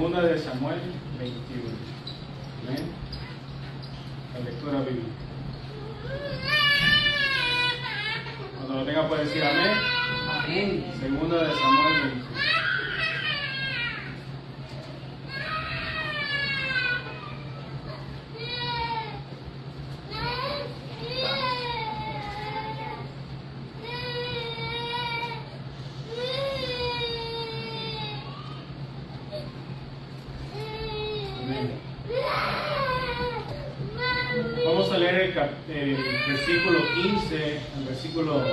Segunda de Samuel 21. Amén. La lectura bíblica. Cuando lo tenga puede decir amén. Amén. Segunda de Samuel 21. Vamos a leer el versículo 15 al versículo 21.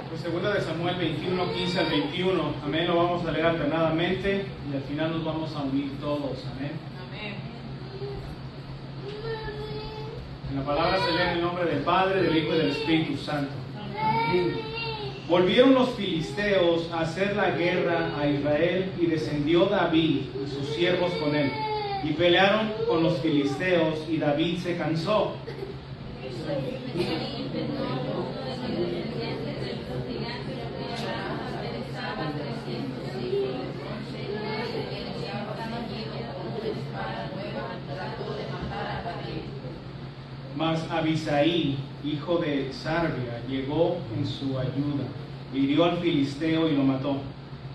Pues segunda de Samuel 21, 15 al 21. Amén, lo vamos a leer alternadamente y al final nos vamos a unir todos. Amén. En la palabra se lee en el nombre del Padre, del Hijo y del Espíritu Santo. Amén. Volvieron los filisteos a hacer la guerra a Israel y descendió David y sus siervos con él. Y pelearon con los filisteos y David se cansó. Mas Abisaí, hijo de Sarbia, llegó en su ayuda, hirió al filisteo y lo mató.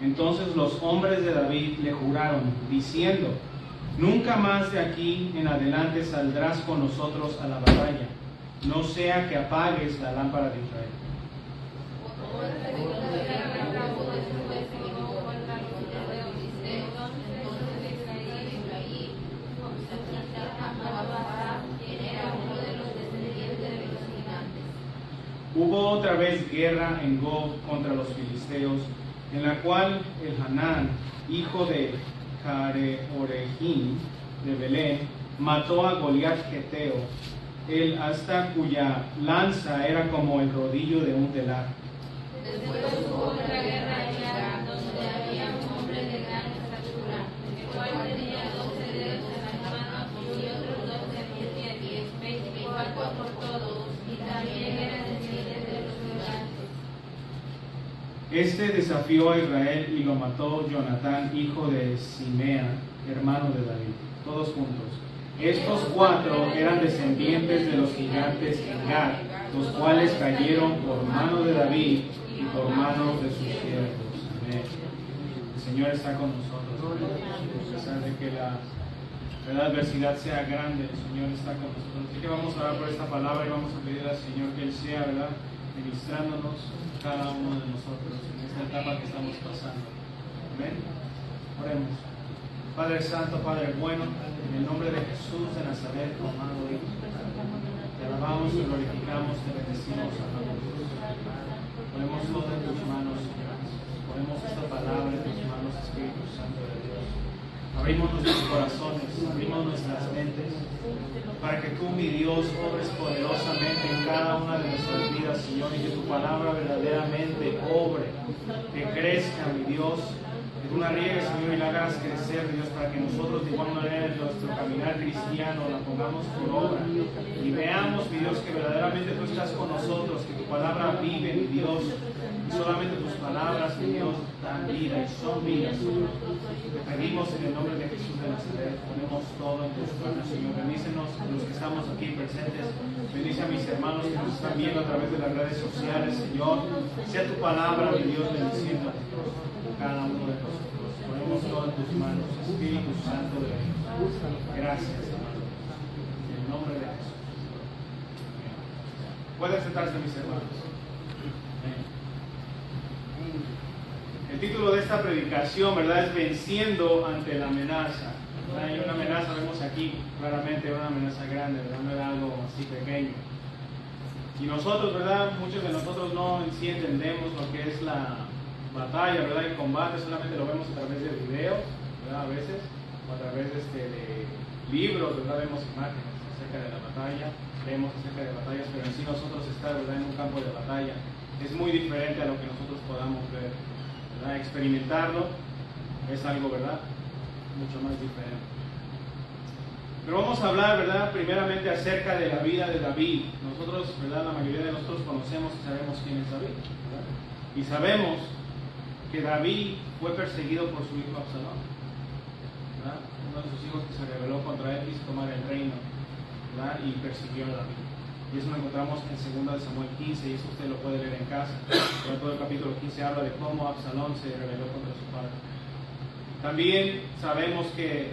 Entonces los hombres de David le juraron, diciendo: nunca más de aquí en adelante saldrás con nosotros a la batalla, no sea que apagues la lámpara de Israel. Hubo otra vez guerra en Gob contra los filisteos, en la cual el Hanán, hijo de Jareoregim de Belén, mató a Goliat Geteo, el hasta cuya lanza era como el rodillo de un telar. Después hubo otra guerra allá donde había un hombre de gran estatura, el cual tenía 12 dedos en las manos y otros 12 pies y a 10, 24 por todos, y también era descendiente de los gigantes. Este desafió a Israel y lo mató Jonatán, hijo de Simea, hermano de David. Todos juntos. Estos 4 eran descendientes de los gigantes en Gad, los cuales cayeron por mano de David y por mano de sus siervos. Amén. El Señor está con nosotros. A pesar de que la adversidad sea grande, el Señor está con nosotros. Así que vamos a orar por esta palabra y vamos a pedir al Señor que Él sea, ¿verdad?, ministrándonos cada uno de nosotros en esta etapa que estamos pasando. Amén. Oremos. Padre Santo, Padre bueno, en el nombre de Jesús de Nazaret, tu amado Hijo, te alabamos, te glorificamos, te bendecimos, amado Dios. Ponemos todo en tus manos, Señor. Ponemos esta palabra en tus manos, Espíritu Santo de Dios. Abrimos nuestros corazones, abrimos nuestras mentes, para que tú, mi Dios, obres poderosamente en cada una de nuestras vidas, Señor, y que tu palabra verdaderamente obre, que crezca, mi Dios, que tú la riegues, Señor, y la hagas crecer, Dios, para que nosotros de igual manera en nuestro caminar cristiano la pongamos por obra y veamos, mi Dios, que verdaderamente tú estás con nosotros, que tu palabra vive, mi Dios, y solamente tus palabras, mi Dios, dan vida y son vida, Señor. Te pedimos en el nombre de Jesús de Nazaret, ponemos todo en tus manos, Señor. Bendícenos a los que estamos aquí presentes, bendice a mis hermanos que nos están viendo a través de las redes sociales, Señor. Sea tu palabra, mi Dios, bendiciendo cada uno de nosotros. Ponemos todo en tus manos, Espíritu Santo de Dios. Gracias, hermano. En el nombre de Jesús. Pueden sentarse, mis hermanos. El título de esta predicación, ¿verdad?, es Venciendo ante la amenaza. Hay una amenaza, vemos aquí claramente una amenaza grande, ¿verdad?, no era algo así pequeño. Y nosotros, ¿verdad?, muchos de nosotros no en sí entendemos lo que es la batalla, ¿verdad?, el combate, solamente lo vemos a través de videos, ¿verdad?, a veces, o a través de libros, ¿verdad?, vemos imágenes acerca de la batalla, vemos acerca de batallas, pero en sí nosotros estar, ¿verdad?, en un campo de batalla es muy diferente a lo que nosotros podamos ver, ¿verdad? Experimentarlo es algo, ¿verdad?, mucho más diferente. Pero vamos a hablar, ¿verdad?, primeramente acerca de la vida de David. Nosotros, ¿verdad?, la mayoría de nosotros conocemos y sabemos quién es David, ¿verdad? Y sabemos que David fue perseguido por su hijo Absalón, ¿verdad? Uno de sus hijos que se rebeló contra él quiso tomar el reino, ¿verdad?, y persiguió a David. Y eso lo encontramos en 2 de Samuel 15, y eso usted lo puede leer en casa. Todo el capítulo 15 habla de cómo Absalón se rebeló contra su padre. También sabemos que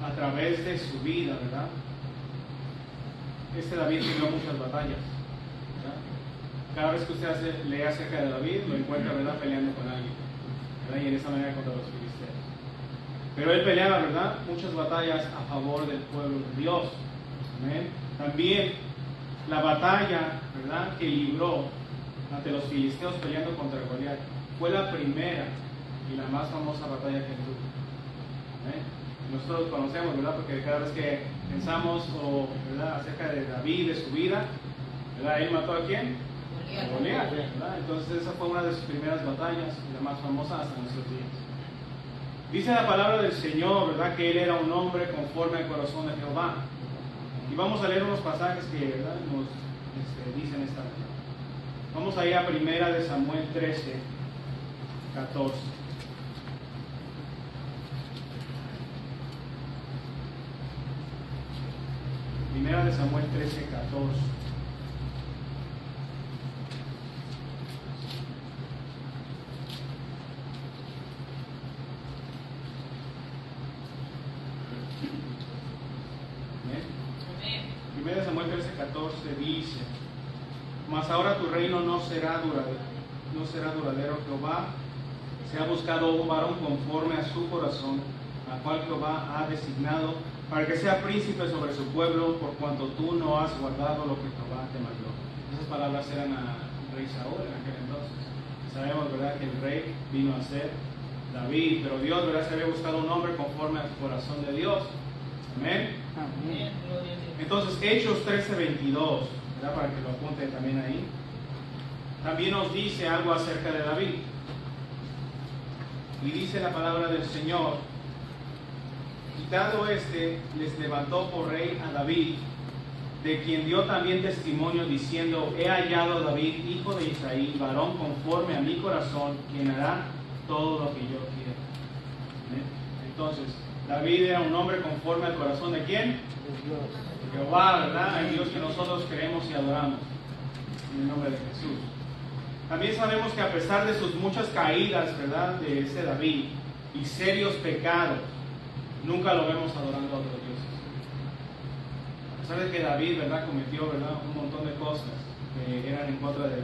a través de su vida, ¿verdad?, David peleó muchas batallas, ¿verdad? Cada vez que usted lee acerca de David, lo encuentra, ¿verdad?, peleando con alguien, ¿verdad?, y en esa manera contra los filisteos. Pero él peleaba, ¿verdad?, muchas batallas a favor del pueblo de Dios. ¿Amén? También la batalla, ¿verdad?, que libró ante los filisteos peleando contra Goliat fue la primera y la más famosa batalla que tuvo. ¿Amén? Nosotros conocemos, ¿verdad?, porque cada vez que pensamos ¿verdad?, acerca de David, de su vida, ¿verdad?, él mató a ¿quién? A Goliat, ¿verdad? Entonces esa fue una de sus primeras batallas y la más famosa hasta nuestros días. Dice la palabra del Señor, ¿verdad?, que él era un hombre conforme al corazón de Jehová. Y vamos a leer unos pasajes que, ¿verdad?, nos dicen esta verdad. Vamos a ir a 1 de Samuel 13, 14. Primera de Samuel 13, 14. Primera de Samuel 13, 14 dice: Mas ahora tu reino no será duradero. Jehová se ha buscado un varón conforme a su corazón, a cual Jehová ha designado para que sea príncipe sobre su pueblo, por cuanto tú no has guardado lo que Jehová te mandó. Esas palabras eran al rey Saúl en aquel entonces. Sabemos, ¿verdad?, que el rey vino a ser David, pero Dios, ¿verdad?, se había buscado un hombre conforme al corazón de Dios. Amén. Amén. Entonces, Hechos 13:22, ¿verdad?, para que lo apunte también ahí, también nos dice algo acerca de David. Y dice la palabra del Señor: Quitado les levantó por rey a David, de quien dio también testimonio diciendo: He hallado a David, hijo de Isaí, varón conforme a mi corazón, quien hará todo lo que yo quiera. Entonces, David era un hombre conforme al corazón de ¿quién? De Dios. De Jehová, ¿verdad? El Dios que nosotros creemos y adoramos, en el nombre de Jesús. También sabemos que a pesar de sus muchas caídas, ¿verdad?, de ese David, y serios pecados, nunca lo vemos adorando a otros dioses. A pesar de que David, ¿verdad?, cometió, ¿verdad?, un montón de cosas que eran en contra de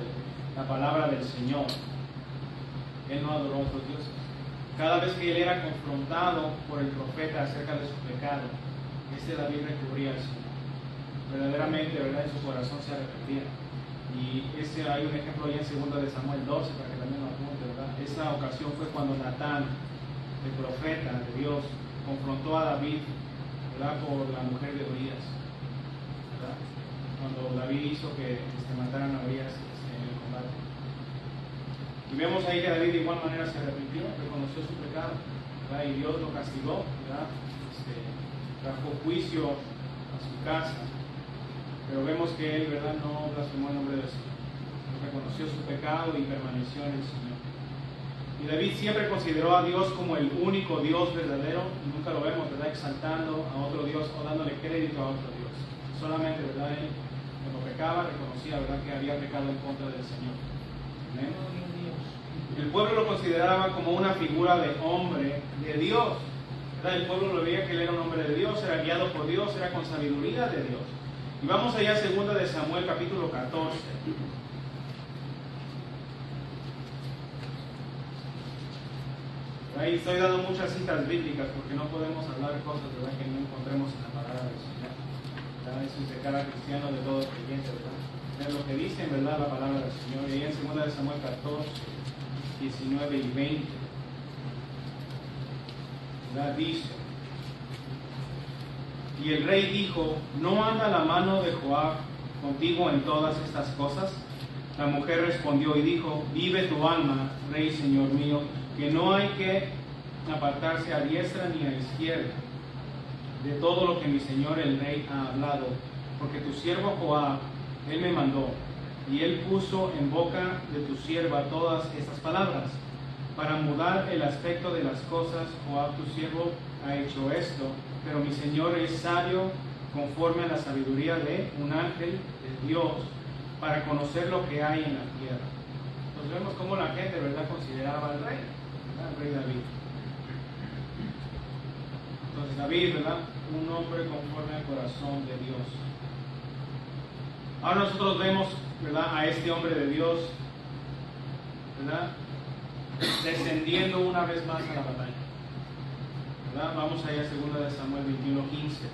la palabra del Señor, él no adoró a otros dioses. Cada vez que él era confrontado por el profeta acerca de su pecado, David recurría al Señor. Verdaderamente, ¿verdad?, en su corazón se arrepentía. Y hay un ejemplo ahí en 2 de Samuel 12, para que también lo apunte, ¿verdad? Esa ocasión fue cuando Natán, el profeta de Dios, confrontó a David, ¿verdad?, por la mujer de Urías, ¿verdad?, cuando David hizo que mataran a Urías en el combate. Y vemos ahí que David de igual manera se arrepintió, reconoció su pecado, ¿verdad?, y Dios lo castigó, ¿verdad?, trajo juicio a su casa. Pero vemos que él, ¿verdad?, no blasfemó el nombre del Señor, reconoció su pecado y permaneció en el Señor. Y David siempre consideró a Dios como el único Dios verdadero, y nunca lo vemos, ¿verdad?, exaltando a otro Dios o dándole crédito a otro Dios. Solamente, ¿verdad?, él, cuando pecaba, reconocía, ¿verdad?, que había pecado en contra del Señor. ¿Amén? El pueblo lo consideraba como una figura de hombre de Dios, ¿verdad? El pueblo lo veía que él era un hombre de Dios, era guiado por Dios, era con sabiduría de Dios. Y vamos allá a 2 de Samuel capítulo 14. Ahí estoy dando muchas citas bíblicas porque no podemos hablar de cosas, ¿verdad?, que no encontremos en la palabra del Señor. ¿Verdad? Eso es de cada cristiano, de todo creyente, ¿verdad? Es lo que dice, ¿verdad?, la palabra del Señor. Y ahí en 2 de Samuel 14, 19 y 20, ¿verdad?, dice: Y el rey dijo: ¿No anda la mano de Joab contigo en todas estas cosas? La mujer respondió y dijo: Vive tu alma, rey, señor mío, que no hay que apartarse a diestra ni a izquierda. de todo lo que mi señor el rey ha hablado, porque tu siervo Joab, él me mandó, y él puso en boca de tu sierva todas estas palabras. Para mudar el aspecto de las cosas, Joab tu siervo ha hecho esto, pero mi señor es sabio conforme a la sabiduría de un ángel de Dios, para conocer lo que hay en la tierra. Entonces vemos cómo la gente, ¿verdad?, consideraba al rey, ¿verdad?, el rey David. Entonces David, ¿verdad?, un hombre conforme al corazón de Dios. Ahora nosotros vemos, ¿verdad?, a este hombre de Dios, ¿verdad?, descendiendo una vez más a la batalla. ¿Verdad? Vamos allá a 2 Samuel 21:15.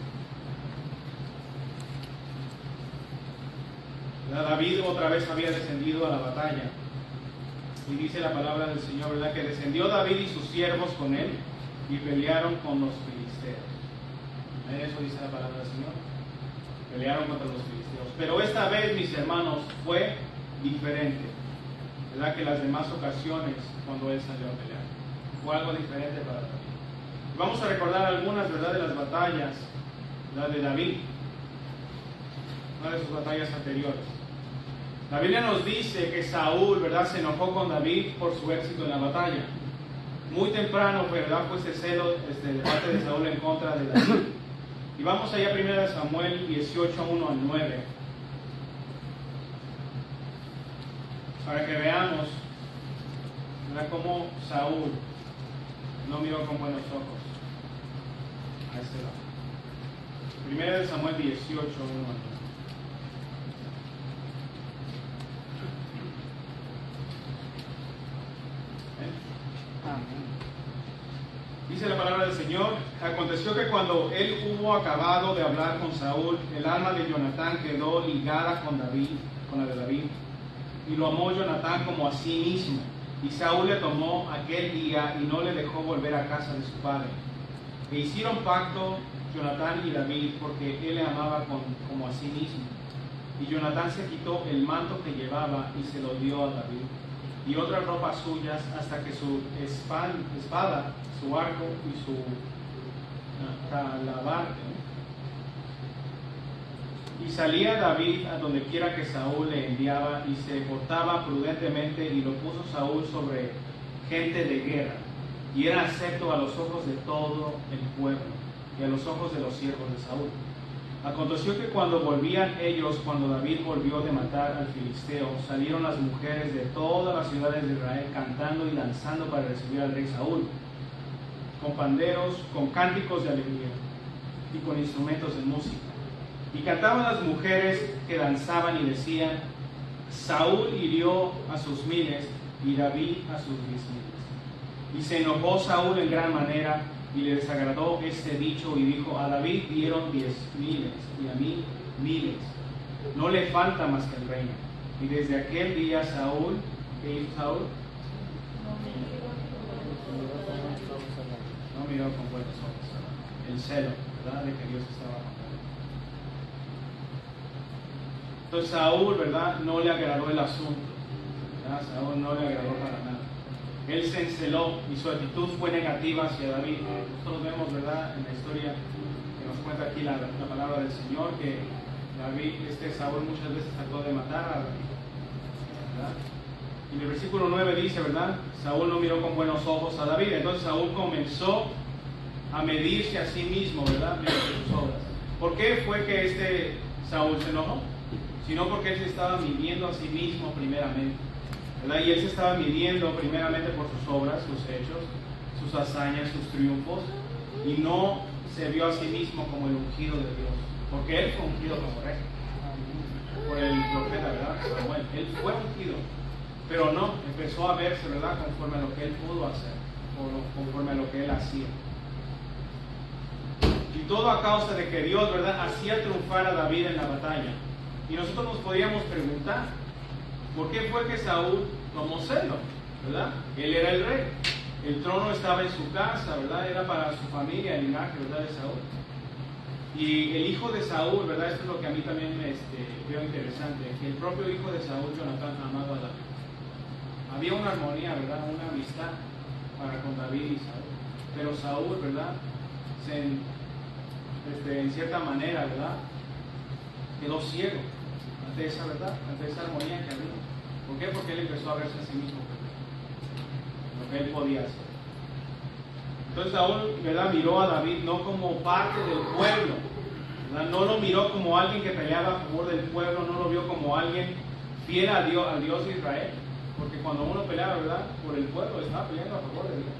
David otra vez había descendido a la batalla. Y dice la palabra del Señor, ¿verdad?, que descendió David y sus siervos con él y pelearon con los filisteos. Eso dice la palabra del Señor. Pelearon contra los filisteos. Pero esta vez, mis hermanos, fue diferente, ¿verdad?, que las demás ocasiones cuando él salió a pelear. Fue algo diferente para David. Vamos a recordar algunas, ¿verdad?, de las batallas, ¿verdad?, de David. Una de sus batallas anteriores. La Biblia nos dice que Saúl, ¿verdad?, se enojó con David por su éxito en la batalla. Muy temprano, ¿verdad?, fue ese celo de parte de Saúl en contra de David. Y vamos allá a 1 Samuel 18:1-9. Para que veamos, ¿verdad?, cómo Saúl no miró con buenos ojos a este lado. 1 Samuel 18:1-9. Dice la palabra del Señor: aconteció que cuando él hubo acabado de hablar con Saúl, el alma de Jonatán quedó ligada con la de David, y lo amó Jonatán como a sí mismo. Y Saúl le tomó aquel día y no le dejó volver a casa de su padre. E hicieron pacto Jonatán y David, porque él le amaba como a sí mismo. Y Jonatán se quitó el manto que llevaba y se lo dio a David, y otras ropas suyas, hasta que su espada, su arco y su talabarte. Y salía David a donde quiera que Saúl le enviaba, y se portaba prudentemente, y lo puso Saúl sobre gente de guerra, y era acepto a los ojos de todo el pueblo y a los ojos de los siervos de Saúl. Aconteció que cuando volvían ellos, cuando David volvió de matar al filisteo, salieron las mujeres de todas las ciudades de Israel cantando y danzando para recibir al rey Saúl, con panderos, con cánticos de alegría y con instrumentos de música. Y cantaban las mujeres que danzaban y decían: Saúl hirió a sus miles y David a sus 10,000. Y se enojó Saúl en gran manera, y le desagradó este dicho, y dijo: a David dieron 10,000 y a mí 1,000. No le falta más que el reino. Y desde aquel día Saúl, ¿qué hizo Saúl? No miró con buenos ojos. El celo, ¿verdad?, de que Dios estaba con él. Entonces Saúl, ¿verdad?, no le agradó el asunto, ¿verdad? Saúl no le agradó para nada. Él se enceló y su actitud fue negativa hacia David. Nosotros vemos, ¿verdad?, en la historia que nos cuenta aquí la palabra del Señor, que Saúl muchas veces trató de matar a David, ¿verdad? Y en el versículo 9 dice, ¿verdad?, Saúl no miró con buenos ojos a David. Entonces Saúl comenzó a medirse a sí mismo, ¿verdad?, mediante sus obras. ¿Por qué fue que Saúl se enojó? Sino porque él se estaba midiendo a sí mismo primeramente, ¿verdad? Y él se estaba midiendo primeramente por sus obras, sus hechos, sus hazañas, sus triunfos, y no se vio a sí mismo como el ungido de Dios, porque él fue ungido como rey por el profeta, ¿verdad?, Samuel. Él fue ungido, pero no empezó a verse, ¿verdad?, conforme a lo que él pudo hacer, o conforme a lo que él hacía. Y todo a causa de que Dios, ¿verdad?, hacía triunfar a David en la batalla. Y nosotros nos podíamos preguntar, ¿por qué fue que Saúl tomó celo? ¿Verdad? Él era el rey, el trono estaba en su casa, ¿verdad?, era para su familia, el linaje, ¿verdad?, de Saúl. Y el hijo de Saúl, ¿verdad?, esto es lo que a mí también veo interesante, que el propio hijo de Saúl, Jonatán, amaba a David. Había una armonía, ¿verdad?, una amistad para con David y Saúl. Pero Saúl, ¿verdad?, en cierta manera, ¿verdad? Quedó ciego ante esa verdad, ante esa armonía que había. ¿Por qué? Porque él empezó a verse a sí mismo, lo que él podía hacer. Entonces Saúl, ¿verdad?, miró a David no como parte del pueblo, ¿verdad? No lo miró como alguien que peleaba a favor del pueblo, no lo vio como alguien fiel al Dios de Israel, porque cuando uno peleaba, ¿verdad?, por el pueblo, estaba peleando a favor de Dios.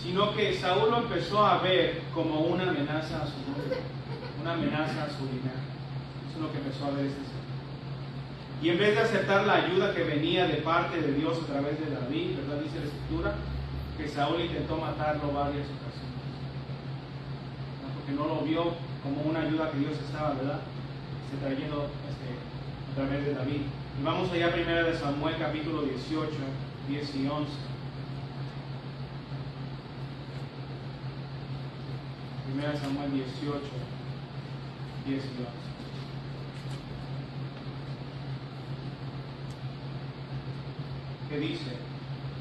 Sino que Saúl lo empezó a ver como una amenaza a su nombre, una amenaza a su linaje. Eso es lo que empezó a ver este Señor. Y en vez de aceptar la ayuda que venía de parte de Dios a través de David, ¿verdad?, dice la Escritura, que Saúl intentó matarlo varias ocasiones, ¿no? Porque no lo vio como una ayuda que Dios estaba, ¿verdad?, trayendo a través de David. Y vamos allá primero de Samuel capítulo 18, 10 y 11. Primera de Samuel 18, 10 y 11. Que dice: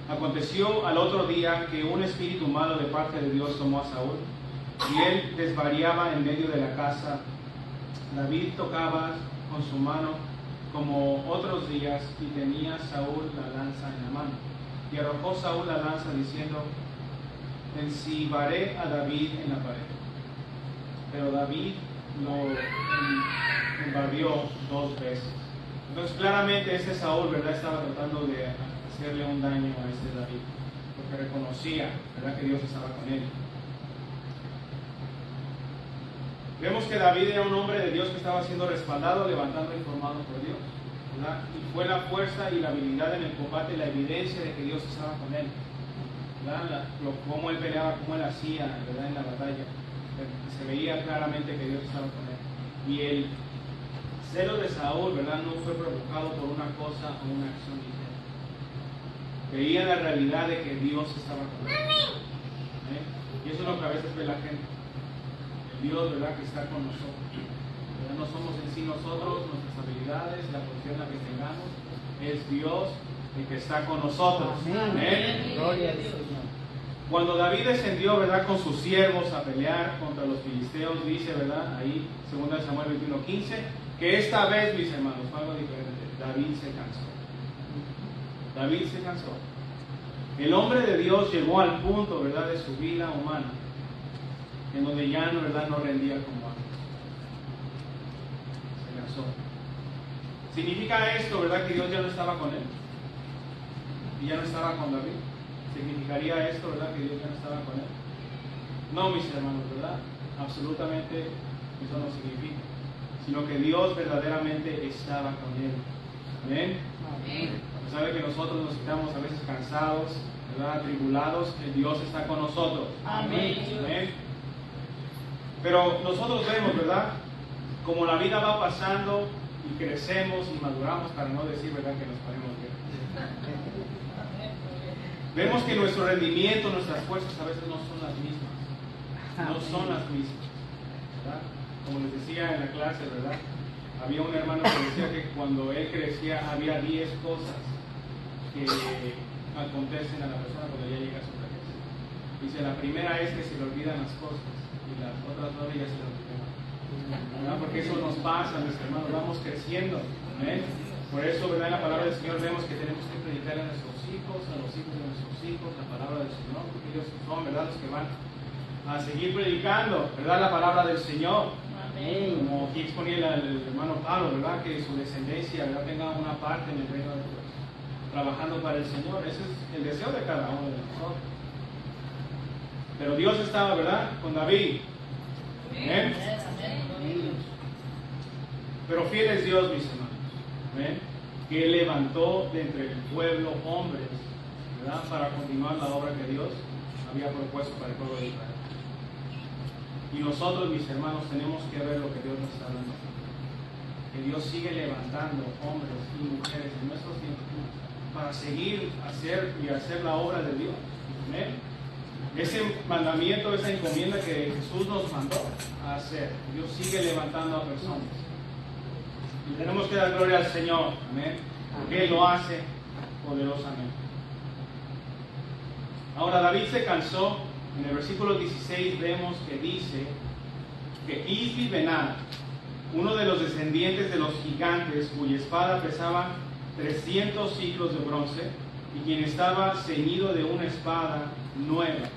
aconteció al otro día que un espíritu malo de parte de Dios tomó a Saúl, y él desvariaba en medio de la casa. David tocaba con su mano como otros días, y tenía Saúl la lanza en la mano. Y arrojó Saúl la lanza diciendo: encibaré a David en la pared. Pero David lo embarrió 2 veces. Entonces claramente ese Saúl, ¿verdad?, estaba tratando de hacerle un daño a ese David, porque reconocía, ¿verdad?, que Dios estaba con él. Vemos que David era un hombre de Dios que estaba siendo respaldado, levantado y formado por Dios, ¿verdad? Y fue la fuerza y la habilidad en el combate la evidencia de que Dios estaba con él, ¿verdad? Cómo él peleaba, cómo él hacía, ¿verdad?, en la batalla. Se veía claramente que Dios estaba con él. Y el celo de Saúl, ¿verdad?, no fue provocado por una cosa o una acción ligera. Veía la realidad de que Dios estaba con él. Y eso es lo que a veces ve la gente. El Dios, ¿verdad?, que está con nosotros. ¿Verdad? No somos en sí nosotros, nuestras habilidades, la posición en la que tengamos. Es Dios el que está con nosotros. Amén. Gloria al Señor. Cuando David descendió, ¿verdad?, con sus siervos a pelear contra los filisteos, dice, ¿verdad?, ahí, 2 Samuel 21:15, que esta vez, mis hermanos, fue algo diferente. David se cansó. David se cansó. El hombre de Dios llegó al punto, ¿verdad?, de su vida humana, en donde ya, ¿verdad?, no rendía como antes. Se cansó. ¿Significa esto, verdad, que Dios ya no estaba con él? Y ya no estaba con David. ¿Significaría esto, verdad, que Dios ya no estaba con él? No, mis hermanos, ¿verdad? Absolutamente eso no significa. Sino que Dios verdaderamente estaba con él. Amén. Amén. A pesar de que nosotros nos sintamos a veces cansados, ¿verdad?, atribulados, el Dios está con nosotros. Amén. Amén. Pero nosotros vemos, ¿verdad?, como la vida va pasando y crecemos y maduramos, para no decir, ¿verdad?, que nos ponemos bien. Vemos que nuestro rendimiento, nuestras fuerzas a veces no son las mismas. No son las mismas, ¿verdad? Como les decía en la clase, ¿verdad?, había un hermano que decía que cuando él crecía había 10 cosas que acontecen a la persona cuando ya llega a su vejez. Dice, la primera es que se le olvidan las cosas y las otras 9 ya se le olvidan, ¿verdad? Porque eso nos pasa, mis hermanos, vamos creciendo. ¿Amén? Por eso, ¿verdad?, en la palabra del Señor vemos que tenemos que predicar a nuestros hijos, a los hijos de nuestros hijos, la palabra del Señor, porque ellos son, ¿verdad?, los que van a seguir predicando, ¿verdad?, la palabra del Señor. Amén. Como aquí exponía el hermano Pablo, ¿verdad?, que su descendencia, ¿verdad?, tenga una parte en el reino de Dios, trabajando para el Señor. Ese es el deseo de cada uno de nosotros. Pero Dios estaba, ¿verdad?, con David. ¿Amén? Pero fiel es Dios, mis hermanos. ¿Amén? Que Él levantó de entre el pueblo hombres, ¿verdad?, para continuar la obra que Dios había propuesto para el pueblo de Israel. Y nosotros, mis hermanos, tenemos que ver lo que Dios nos está dando. Que Dios sigue levantando hombres y mujeres en nuestros tiempos para seguir hacer la obra de Dios. ¿Amén? Ese mandamiento, esa encomienda que Jesús nos mandó a hacer, Dios sigue levantando a personas. Y tenemos que dar gloria al Señor. Amén. Porque Él lo hace poderosamente. Ahora David se cansó En el versículo 16 vemos que dice que Isbi-Benad, uno de los descendientes de los gigantes, cuya espada pesaba 300 ciclos de bronce, y quien estaba ceñido de una espada nueva,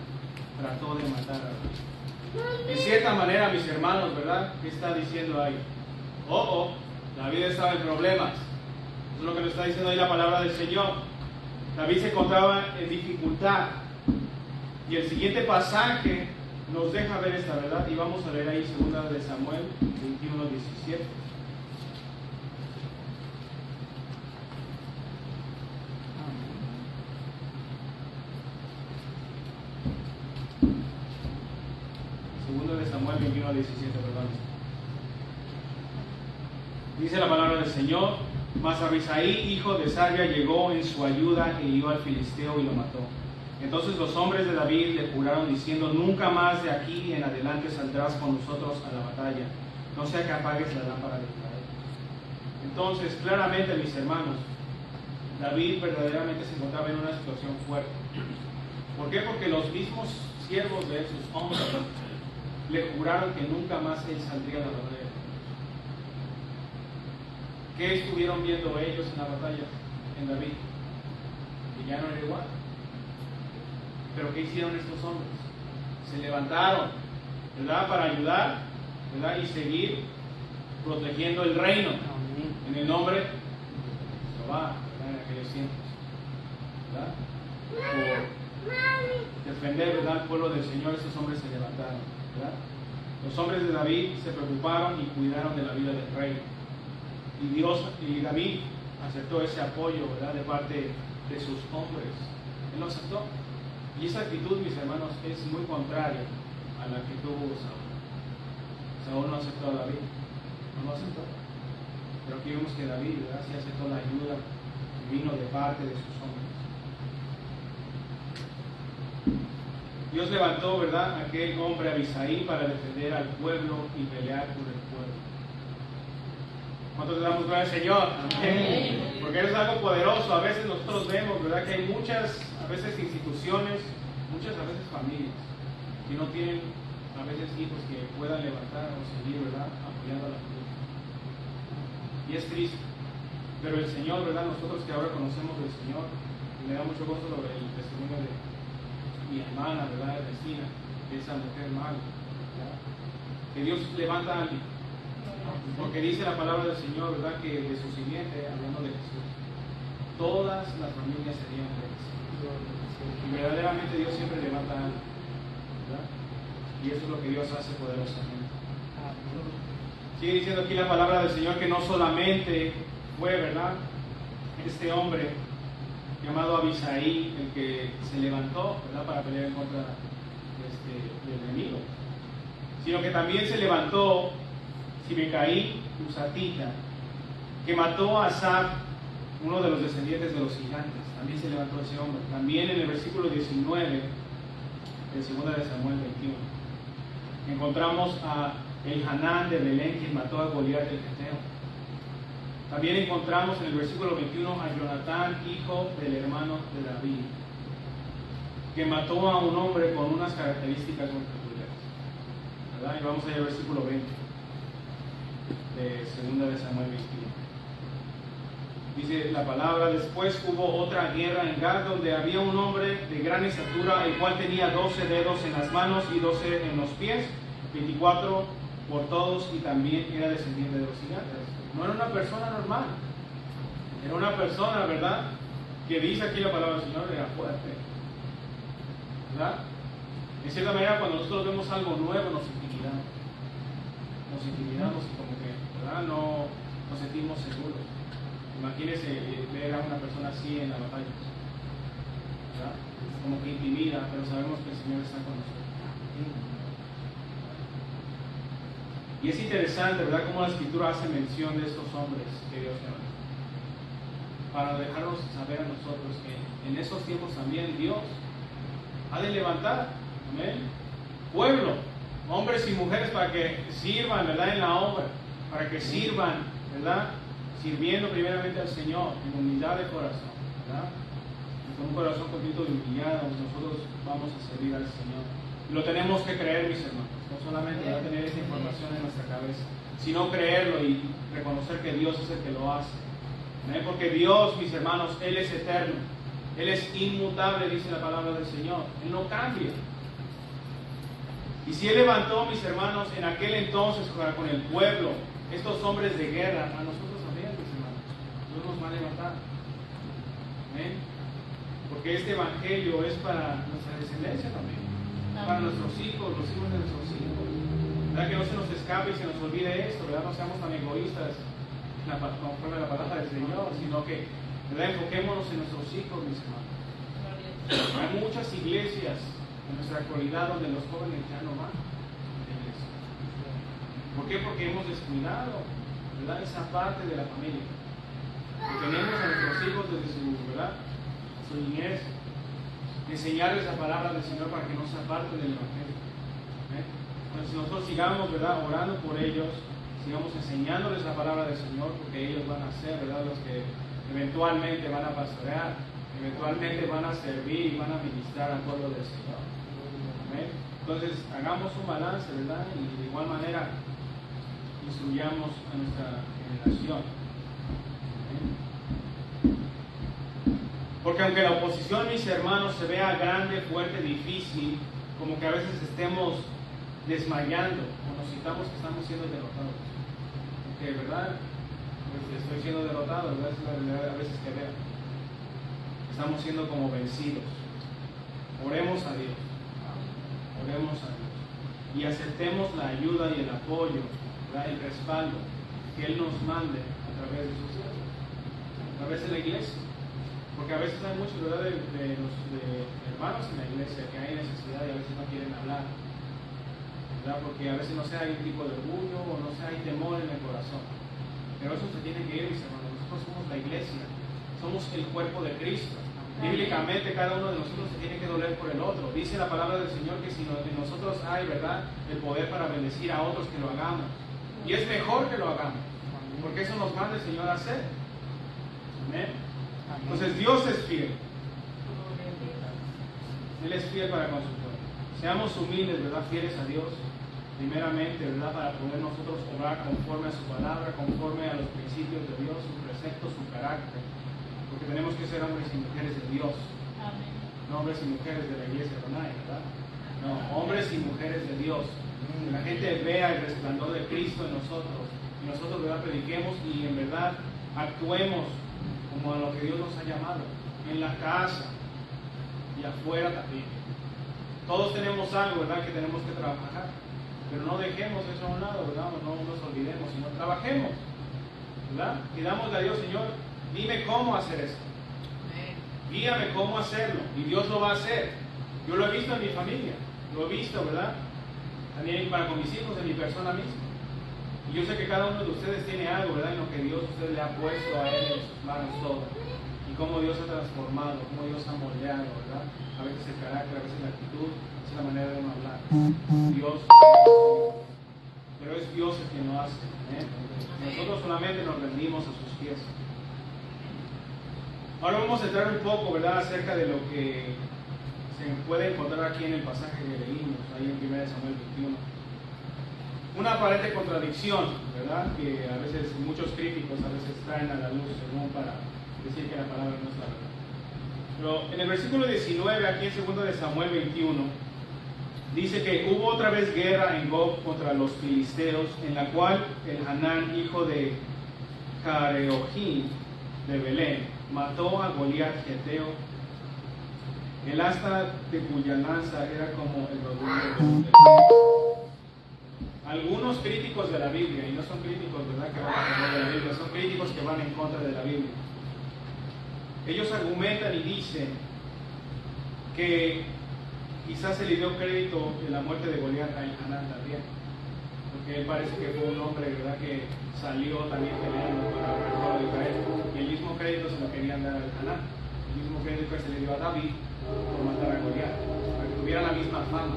trató de matar a David. En cierta manera, mis hermanos, ¿verdad? ¿Qué está diciendo ahí? David estaba en problemas. Eso es lo que nos está diciendo ahí la palabra del Señor. David se encontraba en dificultad. Y el siguiente pasaje nos deja ver esta verdad. Y vamos a leer ahí 2 de Samuel 21:17. De Samuel 21:17, perdón. Dice la palabra del Señor: mas Abisaí, hijo de Sarvia, llegó en su ayuda e hirió al filisteo y lo mató. Entonces los hombres de David le juraron diciendo: nunca más de aquí en adelante saldrás con nosotros a la batalla, no sea que apagues la lámpara de Israel. Entonces, claramente, mis hermanos, David verdaderamente se encontraba en una situación fuerte. ¿Por qué? Porque los mismos siervos de sus hombres le juraron que nunca más él saldría a la batalla. ¿Qué estuvieron viendo ellos en la batalla? En David. Que ya no era igual. Pero ¿qué hicieron estos hombres? Se levantaron, ¿verdad? Para ayudar, ¿verdad? Y seguir protegiendo el reino. En el nombre de Jehová, ¿verdad? En aquellos tiempos, ¿verdad? Por defender, ¿verdad? El pueblo del Señor, estos hombres se levantaron, ¿verdad? Los hombres de David se preocuparon y cuidaron de la vida del rey. Y David aceptó ese apoyo, ¿verdad? De parte de sus hombres. Él lo aceptó. Y esa actitud, mis hermanos, es muy contraria a la que tuvo Saúl. Saúl no aceptó a David. No lo aceptó. Pero aquí vemos que David, ¿verdad? Sí aceptó la ayuda que vino de parte de sus hombres. Dios levantó, ¿verdad?, a aquel hombre Abisaí para defender al pueblo y pelear por el pueblo. ¿Cuántos le damos gloria al Señor? Amén. Porque eso es algo poderoso. A veces nosotros vemos, ¿verdad?, que hay muchas, a veces instituciones, muchas a veces familias, que no tienen a veces hijos que puedan levantar o seguir, ¿verdad?, apoyando a la familia. Y es triste. Pero el Señor, ¿verdad?, nosotros que ahora conocemos del Señor, y me da mucho gozo sobre el testimonio de mi hermana, ¿verdad?, de vecina, de esa mujer mala, ¿verdad?, que Dios levanta a alguien. Porque dice la palabra del Señor, ¿verdad?, que de su simiente, hablando de Jesús, todas las familias serían bendecidas. Y verdaderamente Dios siempre levanta a alguien, ¿verdad? Y eso es lo que Dios hace poderosamente. Sigue diciendo aquí la palabra del Señor que no solamente fue, ¿verdad?, este hombre llamado Abisaí el que se levantó, ¿verdad?, para pelear en contra del enemigo, sino que también se levantó Sibecaí Husatita, que mató a Asaf, uno de los descendientes de los gigantes. También se levantó ese hombre. También en el versículo 19 de 2 de Samuel 21 encontramos a Elhanán de Belén, quien mató a Goliat el Geteo. También encontramos en el versículo 21 a Jonatán, hijo del hermano de David, que mató a un hombre con unas características muy peculiares, ¿verdad? Y vamos allá al versículo 20 de 2 de Samuel 21. Dice la palabra: después hubo otra guerra en Gad, donde había un hombre de gran estatura, el cual tenía 12 dedos en las manos y 12 en los pies, 24 por todos, y también era descendiente de los gigantes. No era una persona normal, era una persona, ¿verdad?, que dice aquí la palabra del Señor, era fuerte, ¿verdad? En cierta manera, cuando nosotros vemos algo nuevo, nos intimidamos y como que, ¿verdad?, no nos sentimos seguros. Imagínense ver a una persona así en la batalla, ¿verdad? Como que intimida, pero sabemos que el Señor está con nosotros. Y es interesante, ¿verdad?, cómo la Escritura hace mención de estos hombres que Dios llama, para dejarnos saber a nosotros que en esos tiempos también Dios ha de levantar, amén, pueblo, hombres y mujeres, para que sirvan, ¿verdad?, en la obra, para que sirvan, ¿verdad?, sirviendo primeramente al Señor en humildad de corazón, ¿verdad? Y con un corazón contrito y humillado, nosotros vamos a servir al Señor. Lo tenemos que creer, mis hermanos. No solamente tener esa información en nuestra cabeza, sino creerlo y reconocer que Dios es el que lo hace. ¿Eh? Porque Dios, mis hermanos, Él es eterno. Él es inmutable, dice la palabra del Señor. Él no cambia. Y si Él levantó, mis hermanos, en aquel entonces con el pueblo, estos hombres de guerra, a nosotros también, mis hermanos, Dios nos va a levantar. ¿Eh? Porque este evangelio es para nuestra descendencia también. Para nuestros hijos, los hijos de nuestros hijos. ¿Verdad? Que no se nos escape y se nos olvide esto, ¿verdad? No seamos tan egoístas conforme a la palabra del Señor, sino que, ¿verdad? Enfoquémonos en nuestros hijos, mis hermanos. Hay muchas iglesias en nuestra actualidad donde los jóvenes ya no van a la iglesia. ¿Por qué? Porque hemos descuidado, ¿verdad? Esa parte de la familia. Tenemos a nuestros hijos desde su, ¿verdad? Su niñez, enseñarles la palabra del Señor para que no se aparten del evangelio. Entonces nosotros sigamos, ¿verdad? Orando por ellos, sigamos enseñándoles la palabra del Señor, porque ellos van a ser, ¿verdad? Los que eventualmente van a pastorear, eventualmente van a servir y van a ministrar al pueblo del Señor. ¿Amén? Entonces hagamos un balance, ¿verdad? Y de igual manera instruyamos a nuestra generación. Porque aunque la oposición, mis hermanos, se vea grande, fuerte, difícil, como que a veces estemos desmayando o nos sintamos que estamos siendo derrotados. Porque, ¿verdad? Pues estoy siendo derrotado, ¿verdad? Es la realidad a veces que veo. Estamos siendo como vencidos. Oremos a Dios. Oremos a Dios. Y aceptemos la ayuda y el apoyo, ¿verdad? El respaldo que Él nos mande a través de sus hijos, a través de la iglesia. Porque a veces hay muchos, ¿verdad? de hermanos en la iglesia que hay necesidad y a veces no quieren hablar, ¿verdad? Porque a veces no sé, hay un tipo de orgullo o no sé, hay temor en el corazón. Pero eso se tiene que ir, mis hermanos. Nosotros somos la iglesia, somos el cuerpo de Cristo. Bíblicamente cada uno de nosotros se tiene que doler por el otro. Dice la palabra del Señor que si en nosotros hay, ¿verdad?, el poder para bendecir a otros, que lo hagamos. Y es mejor que lo hagamos, porque eso nos manda el Señor a hacer. Amén. Entonces Dios es fiel. Él es fiel para con su pueblo. Seamos humildes, ¿verdad? Fieles a Dios, primeramente, ¿verdad? Para poder nosotros obrar conforme a su palabra, conforme a los principios de Dios, sus preceptos, su carácter. Porque tenemos que ser hombres y mujeres de Dios. Amén. No hombres y mujeres de la iglesia, ¿verdad? No, hombres y mujeres de Dios. Que la gente vea el resplandor de Cristo en nosotros. Y nosotros, ¿verdad?, prediquemos y en verdad actuemos como a lo que Dios nos ha llamado, en la casa y afuera también. Todos tenemos algo, ¿verdad?, que tenemos que trabajar, pero no dejemos eso a un lado, ¿verdad? No nos olvidemos, sino trabajemos, ¿verdad? Pidámosle a Dios, Señor, dime cómo hacer esto, guíame cómo hacerlo, y Dios lo va a hacer. Yo lo he visto en mi familia, lo he visto, ¿verdad?, también para con mis hijos, en mi persona misma. Y yo sé que cada uno de ustedes tiene algo, ¿verdad?, en lo que Dios usted le ha puesto a él en sus manos todo. Y cómo Dios ha transformado, cómo Dios ha moldeado, ¿verdad? A veces el carácter, a veces la actitud, es la manera de uno hablar. Dios, pero es Dios el que lo hace. Nosotros solamente nos rendimos a sus pies. Ahora vamos a entrar un poco, ¿verdad?, acerca de lo que se puede encontrar aquí en el pasaje que leímos, ahí en 1 Samuel 21. Una aparente contradicción, ¿verdad?, que a veces muchos críticos a veces traen a la luz según para decir que la palabra no es la verdad. Pero en el versículo 19, aquí en 2 Samuel 21, dice que hubo otra vez guerra en Gob contra los filisteos, en la cual el Hanán, hijo de Careojín de Belén, mató a Goliat geteo, el asta de cuya lanza era como el rodillo de Algunos críticos de la Biblia, y no son críticos, ¿verdad?, que van a favor de la Biblia, son críticos que van en contra de la Biblia. Ellos argumentan y dicen que quizás se le dio crédito de la muerte de Goliat a Hanán también, porque él parece que fue un hombre, ¿verdad?, que salió también peleando para el pueblo de Israel, y el mismo crédito se lo querían dar a Hanán, el mismo crédito que se le dio a David por matar a Goliat, para que tuviera la misma fama.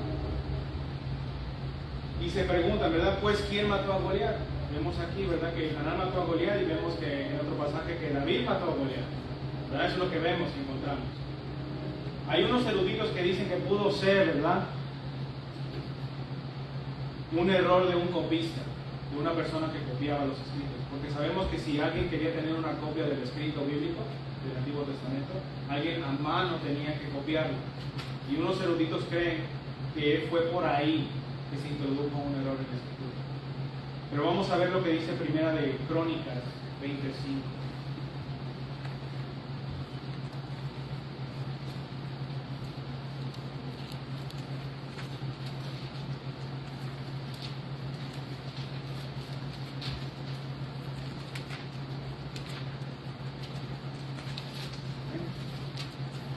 Y se preguntan, ¿verdad?, pues ¿quién mató a Goliat? Vemos aquí, ¿verdad?, que Hanán mató a Goliat, y vemos que en otro pasaje que David mató a Goliat, ¿verdad? Eso es lo que vemos y encontramos. Hay unos eruditos que dicen que pudo ser, ¿verdad?, un error de un copista, de una persona que copiaba los escritos. Porque sabemos que si alguien quería tener una copia del escrito bíblico, del Antiguo Testamento, alguien a mano tenía que copiarlo. Y unos eruditos creen que fue por ahí que se introdujo un error en la escritura. Pero vamos a ver lo que dice Primera de Crónicas 25.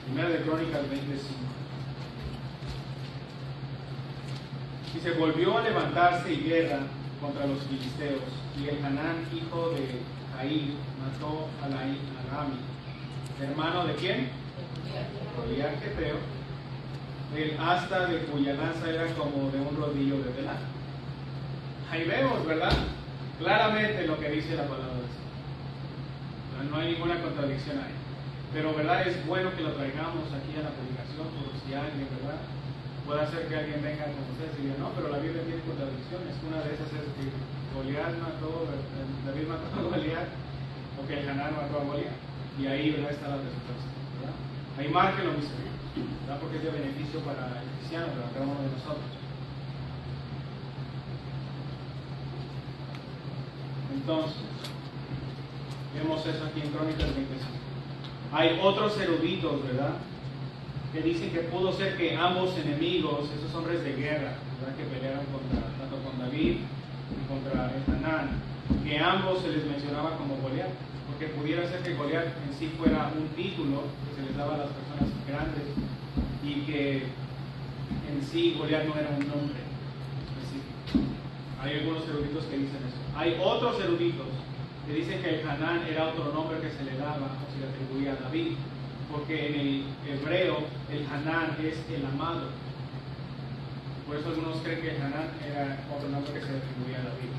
Primera de Crónicas 25. Y se volvió a levantarse y guerra contra los filisteos, y el Hanán, hijo de Jair, mató a Lami, hermano de quién? Goliat Geteo, el asta de cuya lanza era como de un rodillo de telar. Ahí vemos, ¿verdad? Claramente lo que dice la palabra de Dios. No hay ninguna contradicción ahí. Pero, ¿verdad? Es bueno que lo traigamos aquí a la predicación, por si alguien, ¿verdad? Puede hacer que alguien venga con ustedes y diga, no, pero la Biblia tiene contradicciones. Una de esas es que David mató a Goliat, o que el Hanán mató a Goliat. Y ahí, ¿verdad? Está la respuesta, ¿verdad? Ahí márquenlo, mis amigos, ¿verdad? Porque es de beneficio para el cristiano, para cada uno de nosotros. Entonces, vemos eso aquí en Crónicas 25. Hay otros eruditos, ¿verdad?, que dicen que pudo ser que ambos enemigos, esos hombres de guerra, ¿verdad?, que pelearon tanto con David y contra el Hanán, que ambos se les mencionaba como Goliat, porque pudiera ser que Goliat en sí fuera un título que se les daba a las personas grandes y que en sí Goliat no era un nombre específico. Hay algunos eruditos que dicen eso. Hay otros eruditos que dicen que el Hanán era otro nombre que se le daba o se le atribuía a David, porque en el hebreo el Hanán es el amado. Por eso algunos creen que el Hanán era otro nombre que se le atribuía a David.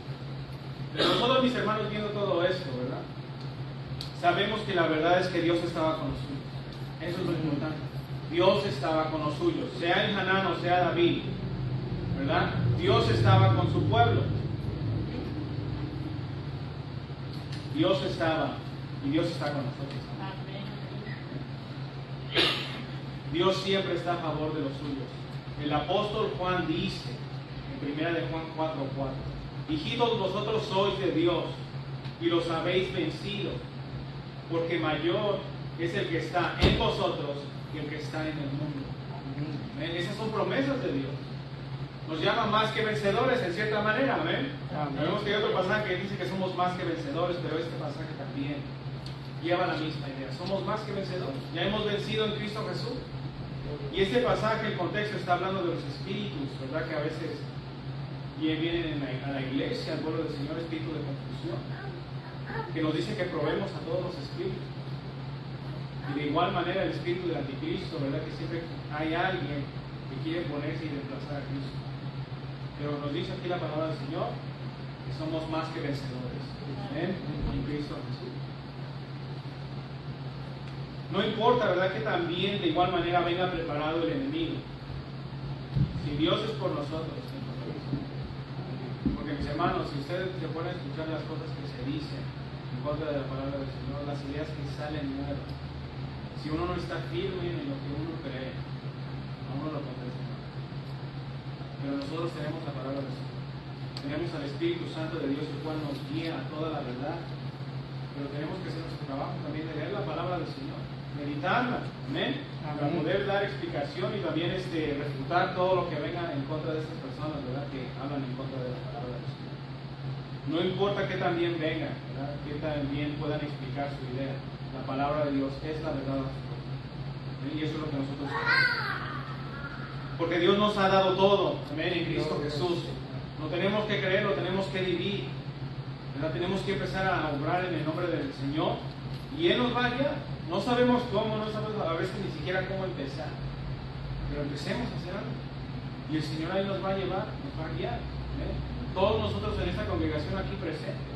Pero nosotros, mis hermanos, viendo todo esto, ¿verdad?, sabemos que la verdad es que Dios estaba con los suyos. Eso es lo importante. Dios estaba con los suyos, sea el Hanán o sea David, ¿verdad? Dios estaba con su pueblo. Dios estaba y Dios está con nosotros. Dios siempre está a favor de los suyos. El apóstol Juan dice en 1 de Juan 4:4: hijitos, vosotros sois de Dios y los habéis vencido, porque mayor es el que está en vosotros que el que está en el mundo. Esas son promesas de Dios. Nos llama más que vencedores en cierta manera, amén. Sabemos que hay otro pasaje que dice que somos más que vencedores, pero este pasaje también lleva la misma idea. Somos más que vencedores. Ya hemos vencido en Cristo Jesús. Y este pasaje, el contexto está hablando de los espíritus, ¿verdad?, que a veces vienen a la iglesia, al pueblo del Señor, espíritu de confusión, que nos dice que probemos a todos los espíritus. Y de igual manera el espíritu del anticristo, ¿verdad?, que siempre hay alguien que quiere ponerse y reemplazar a Cristo. Pero nos dice aquí la palabra del Señor que somos más que vencedores, ¿ven?, en Cristo Jesús. No importa, ¿verdad?, que también de igual manera venga preparado el enemigo. Si Dios es por nosotros, porque, mis hermanos, si ustedes se ponen a escuchar las cosas que se dicen en contra de la palabra del Señor, las ideas que salen nuevas, si uno no está firme en lo que uno cree, a uno lo convence. Pero nosotros tenemos la palabra del Señor, tenemos al Espíritu Santo de Dios, el cual nos guía a toda la verdad. Pero tenemos que hacer nuestro trabajo también de leer la palabra del Señor, meditarla, amén, para poder dar explicación y también refutar todo lo que venga en contra de estas personas, ¿verdad?, que hablan en contra de la palabra del Señor. No importa que también vengan, ¿verdad?, que también puedan explicar su idea. La palabra de Dios es la verdad absoluta. Y eso es lo que nosotros hacemos. Porque Dios nos ha dado todo, amén, en Cristo Jesús. No tenemos que creerlo, tenemos que vivir, ¿verdad? Tenemos que empezar a obrar en el nombre del Señor y Él nos va a guiar. No sabemos cómo, no sabemos a veces ni siquiera cómo empezar, pero empecemos a hacer algo y el Señor ahí nos va a llevar, nos va a guiar, ¿eh? Todos nosotros en esta congregación aquí presente,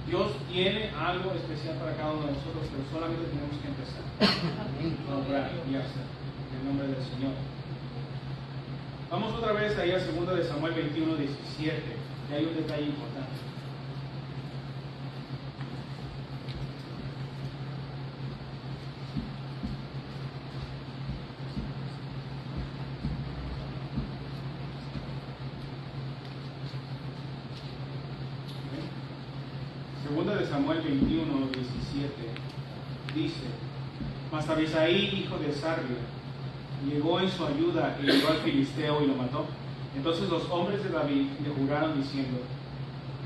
Dios tiene algo especial para cada uno de nosotros, pero solamente tenemos que empezar a obrar y hacer en el nombre del Señor. Vamos otra vez ahí a 2 de Samuel 21, 17, y hay un detalle importante. Segunda de Samuel 21, 17 dice: Mas Abisaí, hijo de Sarvia, llegó en su ayuda y llegó al filisteo y lo mató. Entonces los hombres de David le juraron diciendo: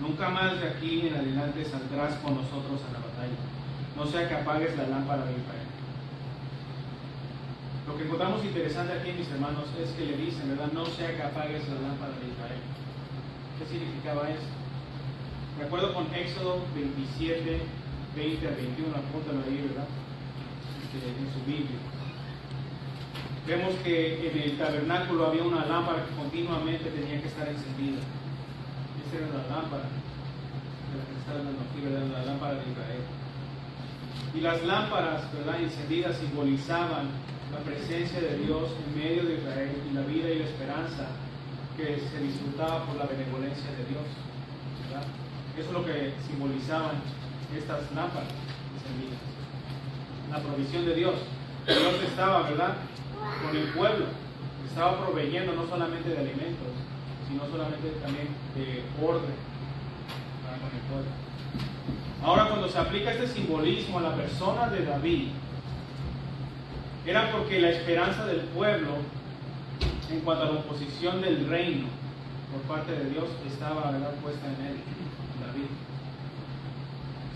Nunca más de aquí en adelante saldrás con nosotros a la batalla, no sea que apagues la lámpara de Israel. Lo que encontramos interesante aquí, mis hermanos, es que le dicen, ¿verdad? No sea que apagues la lámpara de Israel. ¿Qué significaba eso? De acuerdo con Éxodo 27, 20 al 21, apúntalo ahí, ¿verdad? En su Biblia. Vemos que en el tabernáculo había una lámpara que continuamente tenía que estar encendida. Esa era la lámpara de la que está hablando aquí, ¿verdad? La lámpara de Israel. Y las lámparas, ¿verdad?, encendidas simbolizaban la presencia de Dios en medio de Israel y la vida y la esperanza que se disfrutaba por la benevolencia de Dios, ¿verdad? Eso es lo que simbolizaban estas lámparas encendidas. La provisión de Dios. Dios estaba, ¿verdad?, con el pueblo. Estaba proveyendo no solamente de alimentos, sino solamente también de orden, ¿verdad?, con el pueblo. Ahora, cuando se aplica este simbolismo a la persona de David, era porque la esperanza del pueblo en cuanto a la oposición del reino por parte de Dios estaba, ¿verdad?, puesta en él, David.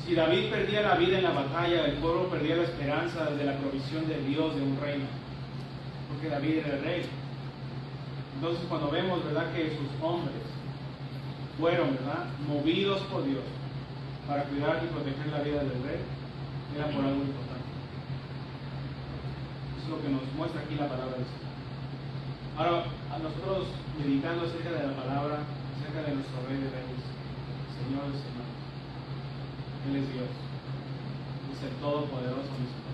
Si David perdía la vida en la batalla, el pueblo perdía la esperanza de la provisión de Dios de un reino, porque David era el rey. Entonces, cuando vemos, ¿verdad?, que sus hombres fueron, ¿verdad?, movidos por Dios para cuidar y proteger la vida del rey, era por algo importante. Eso es lo que nos muestra aquí la palabra de Dios. Ahora, a nosotros meditando acerca de la palabra, acerca de nuestro Rey de Reyes, Señor de Señores, Él es Dios, es el Todopoderoso mismo,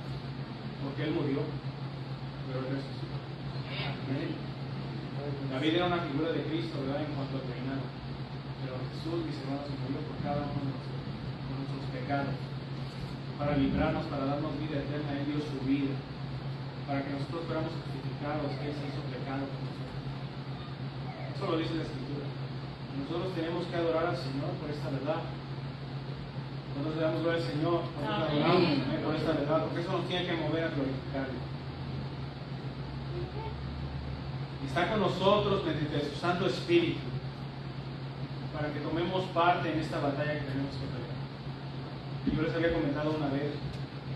porque Él murió, pero Él resucitó. Amén. David era una figura de Cristo, ¿verdad?, en cuanto al reinado, pero Jesús, mis hermanos, murió por cada uno de nosotros, por nuestros pecados, para librarnos, para darnos vida eterna. Él dio su vida, para que nosotros fuéramos justificados, que Él se hizo pecado por nosotros. Eso lo dice la Escritura. Nosotros tenemos que adorar al Señor por esta verdad. Nosotros debemos ver al Señor por esta verdad, por esta verdad, porque eso nos tiene que mover a glorificarlo. Está con nosotros mediante su Santo Espíritu, para que tomemos parte en esta batalla que tenemos que pelear. Yo les había comentado una vez,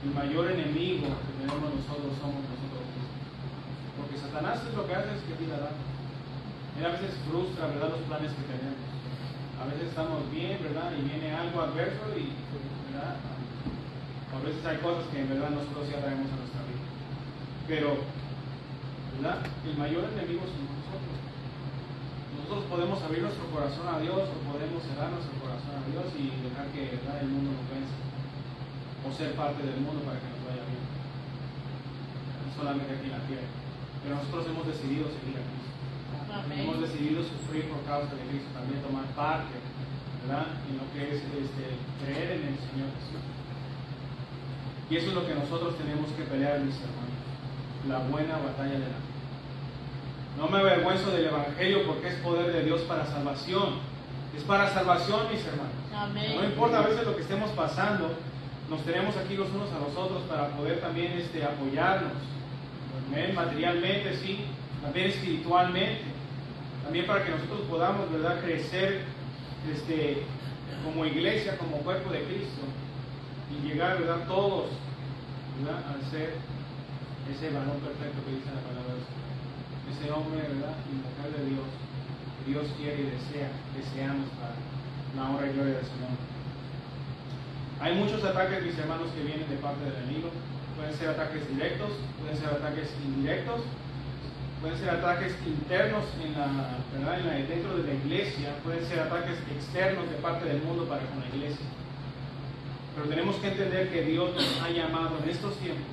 el mayor enemigo que tenemos nosotros somos nosotros mismos. Porque Satanás es lo que hace es que tira daño. Él a veces frustra, ¿verdad?, los planes que tenemos. A veces estamos bien, ¿verdad?, y viene algo adverso y, ¿verdad?, a veces hay cosas que en verdad nosotros ya traemos a nuestra vida. Pero, ¿verdad?, el mayor enemigo somos nosotros. Nosotros podemos abrir nuestro corazón a Dios o podemos cerrar nuestro corazón a Dios y dejar que, ¿verdad?, el mundo nos vence, o ser parte del mundo para que nos vaya bien, no solamente aquí en la tierra. Pero nosotros hemos decidido seguir a Cristo. Amén. Hemos decidido sufrir por causa de Cristo, también tomar parte, ¿verdad?, en lo que es creer en el Señor Jesús. Y eso es lo que nosotros tenemos que pelear, mis hermanos, la buena batalla de la fe. No me avergüenzo del Evangelio porque es poder de Dios para salvación. Es para salvación, mis hermanos. Amén. No importa a veces lo que estemos pasando, nos tenemos aquí los unos a los otros para poder también apoyarnos. Amén. Materialmente, sí, también espiritualmente. También para que nosotros podamos, ¿verdad?, crecer como iglesia, como cuerpo de Cristo y llegar, ¿verdad?, todos, ¿verdad?, a ser ese varón perfecto que dice la palabra de Dios. Ese hombre, ¿verdad?, y mujer de Dios, que Dios quiere y desea que seamos para la honra y gloria del Señor. Hay muchos ataques, mis hermanos, que vienen de parte del enemigo. Pueden ser ataques directos, pueden ser ataques indirectos, pueden ser ataques internos dentro de la iglesia, pueden ser ataques externos de parte del mundo para con la iglesia. Pero tenemos que entender que Dios nos ha llamado en estos tiempos,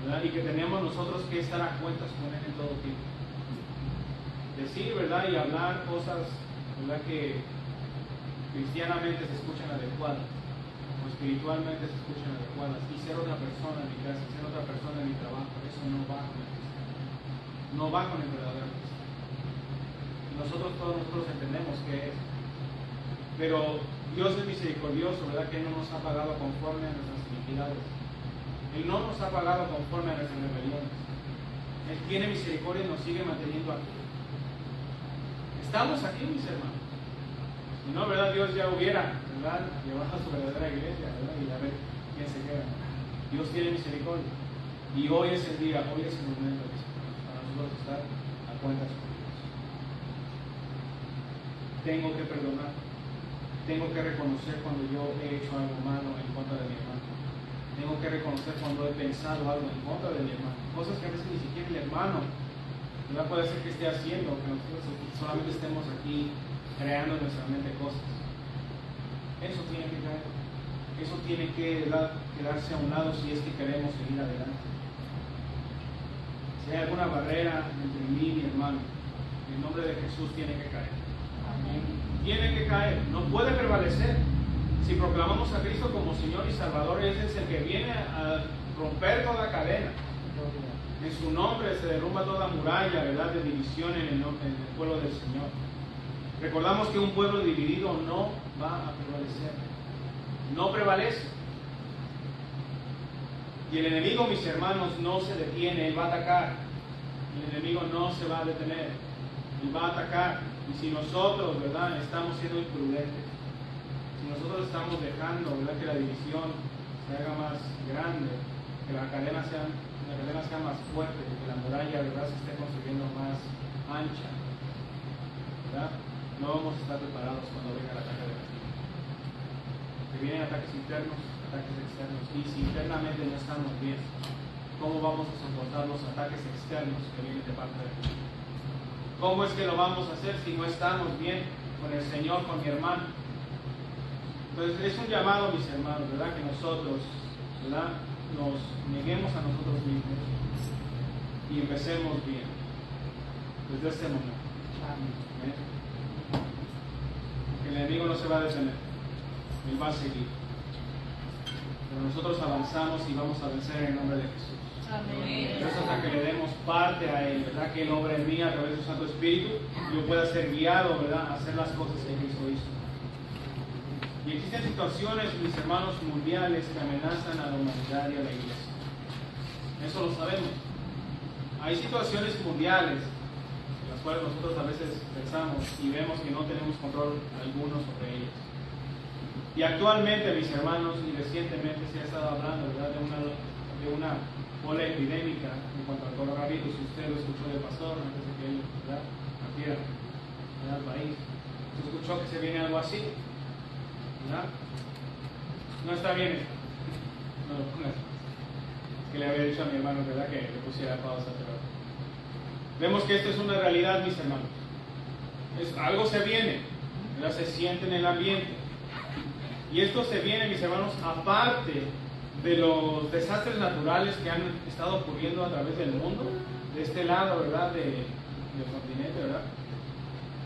¿verdad?, y que tenemos nosotros que estar a cuentas con Él en todo tiempo. decir, ¿verdad? Y hablar cosas, ¿verdad? Que cristianamente se escuchan adecuadas, o espiritualmente se escuchan adecuadas, y ser otra persona en mi casa, ser otra persona en mi trabajo, eso no va con el cristiano, no va con el verdadero cristiano. Todos nosotros entendemos que es, pero Dios es misericordioso, ¿verdad? Que Él no nos ha pagado conforme a nuestras iniquidades. Él no nos ha pagado conforme a nuestras rebeliones. Él tiene misericordia y nos sigue manteniendo aquí. Estamos aquí, mis hermanos. Si no, ¿verdad? Dios ya hubiera, ¿verdad?, llevado a su verdadera iglesia, ¿verdad? Y a ver quién se queda. Dios tiene misericordia. Y hoy es el día, hoy es el momento para nosotros estar a cuentas con Dios. Tengo que perdonar. Tengo que reconocer cuando yo he hecho algo malo en contra de mi hermano. Tengo que reconocer cuando he pensado algo en contra de mi hermano. Cosas que a veces ni siquiera el hermano, ¿verdad?, puede ser que esté haciendo, que nosotros solamente estemos aquí creando en nuestra mente cosas. Eso tiene que caer. Eso tiene que, ¿verdad?, quedarse a un lado si es que queremos seguir adelante. Si hay alguna barrera entre mí y mi hermano, en nombre de Jesús tiene que caer. Tiene que caer, no puede prevalecer. Si proclamamos a Cristo como Señor y Salvador, ese es el que viene a romper toda cadena. En su nombre se derrumba toda muralla, ¿verdad?, de división en el pueblo del Señor. Recordamos que un pueblo dividido no va a prevalecer. No prevalece. Y el enemigo, mis hermanos, no se detiene, él va a atacar. El enemigo no se va a detener, él va a atacar. Y si nosotros, ¿verdad?, estamos siendo imprudentes, si nosotros estamos dejando, ¿verdad?, que la división se haga más grande, que la cadena sea más fuerte, que la muralla, ¿verdad?, se esté construyendo más ancha, ¿verdad?, no vamos a estar preparados cuando venga el ataque de la vida. Que vienen ataques internos, ataques externos, y si internamente no estamos bien, ¿cómo vamos a soportar los ataques externos que vienen de parte de Dios? ¿Cómo es que lo vamos a hacer si no estamos bien con el Señor, con mi hermano? Entonces es un llamado, mis hermanos, ¿verdad?, que nosotros, ¿verdad?, nos neguemos a nosotros mismos y empecemos bien desde este momento. Amén. El enemigo no se va a detener, él va a seguir. Pero nosotros avanzamos y vamos a vencer en el nombre de Jesús. Amén. Entonces, hasta que le demos parte a Él, ¿verdad?, que Él obra en mí a través de su Santo Espíritu, yo pueda ser guiado, ¿verdad?, a hacer las cosas que Cristo hizo. Y existen situaciones, mis hermanos, mundiales que amenazan a la humanidad y a la iglesia. Eso lo sabemos. Hay situaciones mundiales en las cuales nosotros a veces pensamos y vemos que no tenemos control alguno sobre ellas. Y actualmente, mis hermanos, y recientemente se ha estado hablando, ¿verdad?, de una ola epidémica en cuanto al coronavirus. Si usted lo escuchó del pastor antes de que él, ¿verdad?, partiera al país, se escuchó que se viene algo así, ¿verdad? No está bien esto. No lo pongas. Es que le había dicho a mi hermano, ¿verdad?, que le pusiera pausa, pero vemos que esto es una realidad, mis hermanos. Algo se viene, ¿verdad?, se siente en el ambiente. Y esto se viene, mis hermanos, aparte de los desastres naturales que han estado ocurriendo a través del mundo, de este lado, ¿verdad?, del continente, ¿verdad?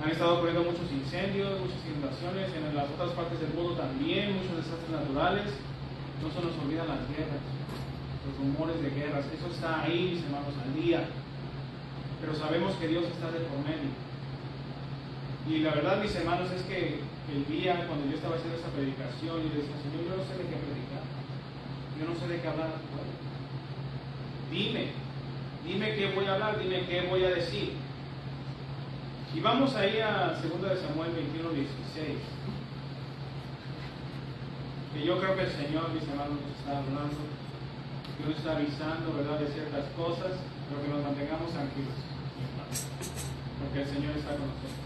Han estado ocurriendo muchos incendios, muchas inundaciones, en las otras partes del mundo también, muchos desastres naturales. No se nos olvidan las guerras, los rumores de guerras, eso está ahí, mis hermanos, al día. Pero sabemos que Dios está de por medio. Y la verdad, mis hermanos, es que el día cuando yo estaba haciendo esta predicación, y decía, Señor, yo no sé de qué predicar. Yo no sé de qué hablar a tu pueblo. Dime qué voy a hablar, dime qué voy a decir. Y vamos ahí a 2 Samuel 21:16. Que yo creo que el Señor, mis hermanos, nos está hablando, que nos está avisando, ¿verdad?, de ciertas cosas, pero que nos mantengamos tranquilos, porque el Señor está con nosotros.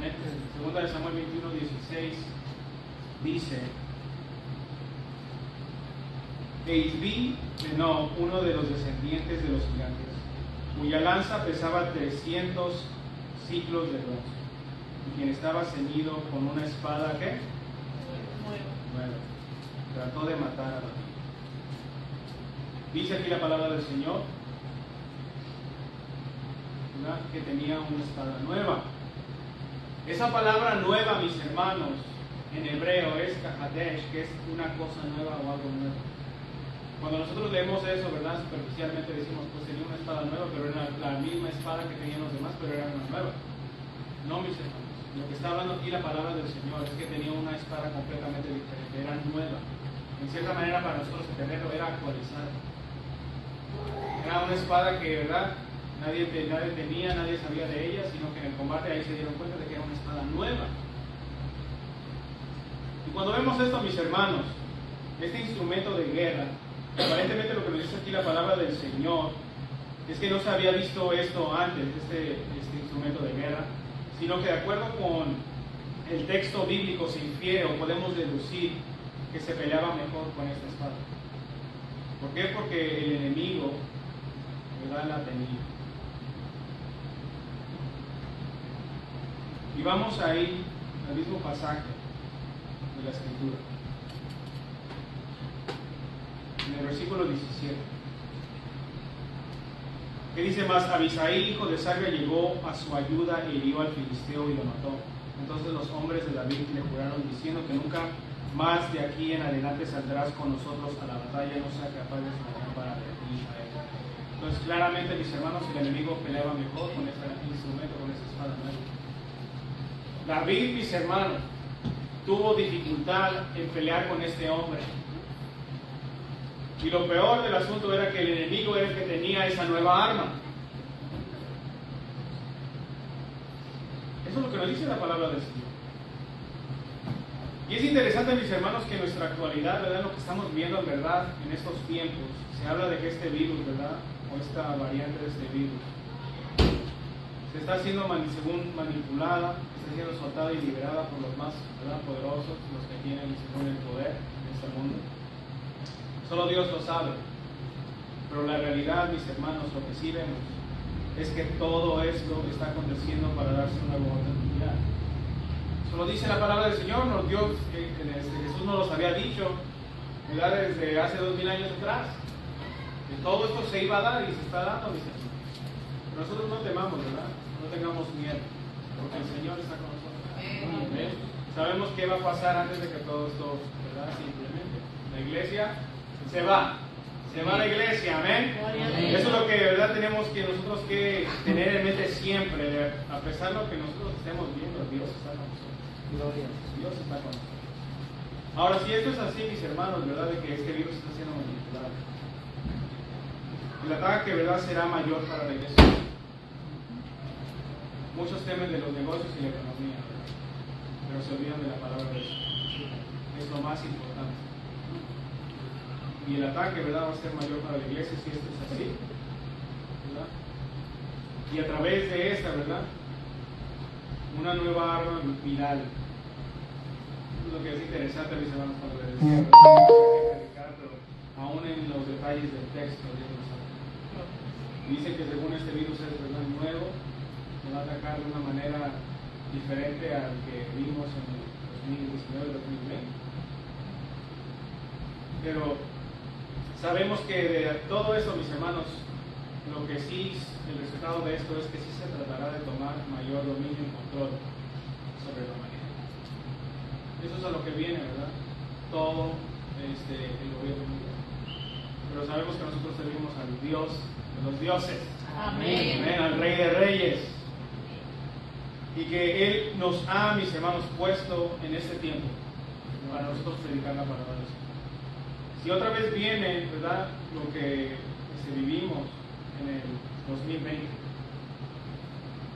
2 Samuel 21:16 dice: e Isbí, uno de los descendientes de los gigantes, cuya lanza pesaba 300 ciclos de bronce, y quien estaba ceñido con una espada, ¿qué? Nueva. Trató de matar a David. Dice aquí la palabra del Señor: ¿verdad?, que tenía una espada nueva. Esa palabra nueva, mis hermanos, en hebreo es kahadesh, que es una cosa nueva o algo nuevo. Cuando nosotros leemos eso, ¿verdad?, superficialmente decimos, pues tenía una espada nueva, pero era la misma espada que tenían los demás, pero era una nueva. No, mis hermanos. Lo que está hablando aquí la palabra del Señor es que tenía una espada completamente diferente, era nueva. En cierta manera para nosotros entenderlo era actualizada. Era una espada que, ¿verdad?, nadie tenía, nadie sabía de ella, sino que en el combate ahí se dieron cuenta de que era una espada nueva. Y cuando vemos esto, mis hermanos, este instrumento de guerra, aparentemente lo que nos dice aquí la palabra del Señor es que no se había visto esto antes, este instrumento de guerra, sino que de acuerdo con el texto bíblico se infiere o podemos deducir que se peleaba mejor con esta espada. ¿Por qué? Porque el enemigo, ¿verdad?, la tenía. Y vamos a ir al mismo pasaje de la Escritura, en el versículo 17, que dice: mas Abisaí, hijo de Sarvia, llegó a su ayuda e hirió al filisteo y lo mató. Entonces los hombres de David le juraron diciendo que nunca más de aquí en adelante saldrás con nosotros a la batalla, no sea capaz de salvar para Israel. Entonces claramente, mis hermanos, el enemigo peleaba mejor con ese instrumento, con esa espada nueva. David, mis hermanos, tuvo dificultad en pelear con este hombre. Y lo peor del asunto era que el enemigo era el que tenía esa nueva arma. Eso es lo que nos dice la palabra del Señor. Y es interesante, mis hermanos, que en nuestra actualidad, ¿verdad?, lo que estamos viendo en verdad en estos tiempos, se habla de que este virus, ¿verdad?, o esta variante de este virus, se está siendo según manipulada, está siendo soltada y liberada por los más, ¿verdad?, poderosos, los que tienen según el poder en este mundo. Solo Dios lo sabe. Pero la realidad, mis hermanos, lo que sí vemos es que todo esto está aconteciendo para darse una nueva oportunidad. Eso lo dice la palabra del Señor, nos dio, Jesús nos los había dicho, ¿verdad?, desde hace 2000 años atrás. Que todo esto se iba a dar y se está dando, mis hermanos. Pero nosotros no temamos, ¿verdad? No tengamos miedo, porque el Señor está con nosotros. ¿Ven? Sabemos qué va a pasar antes de que todo esto, ¿verdad?, se implemente. La iglesia se va la iglesia, amén. Eso es lo que de verdad tenemos que nosotros que tener en mente siempre, a pesar de lo que nosotros estemos viendo, Dios está con nosotros. Dios está con nosotros. Ahora, si esto es así, mis hermanos, ¿verdad?, de que este virus está siendo manipulado, el ataque, ¿verdad?, será mayor para la iglesia. Muchos temen de los negocios y la economía, ¿verdad?, pero se olvidan de la palabra de Dios. Es lo más importante. Y el ataque, ¿verdad?, va a ser mayor para la iglesia si esto es así, ¿verdad? Y a través de esta, ¿verdad?, una nueva arma viral. Es lo que es interesante, mis hermanos, cuando les decía, pero aún en los detalles del texto, dice que según este virus es, ¿verdad?, nuevo, nos va a atacar de una manera diferente al que vimos en el 2019-2020. Pero sabemos que de todo eso, mis hermanos, lo que sí, el resultado de esto es que sí se tratará de tomar mayor dominio y control sobre la humanidad. Eso es a lo que viene, ¿verdad?, todo el gobierno mundial. Pero sabemos que nosotros servimos al Dios de los dioses. Amén. Amén, al Rey de Reyes. Y que Él nos ha, mis hermanos, puesto en este tiempo para nosotros predicar la palabra de Dios. Si otra vez viene, ¿verdad?, lo que vivimos en el 2020,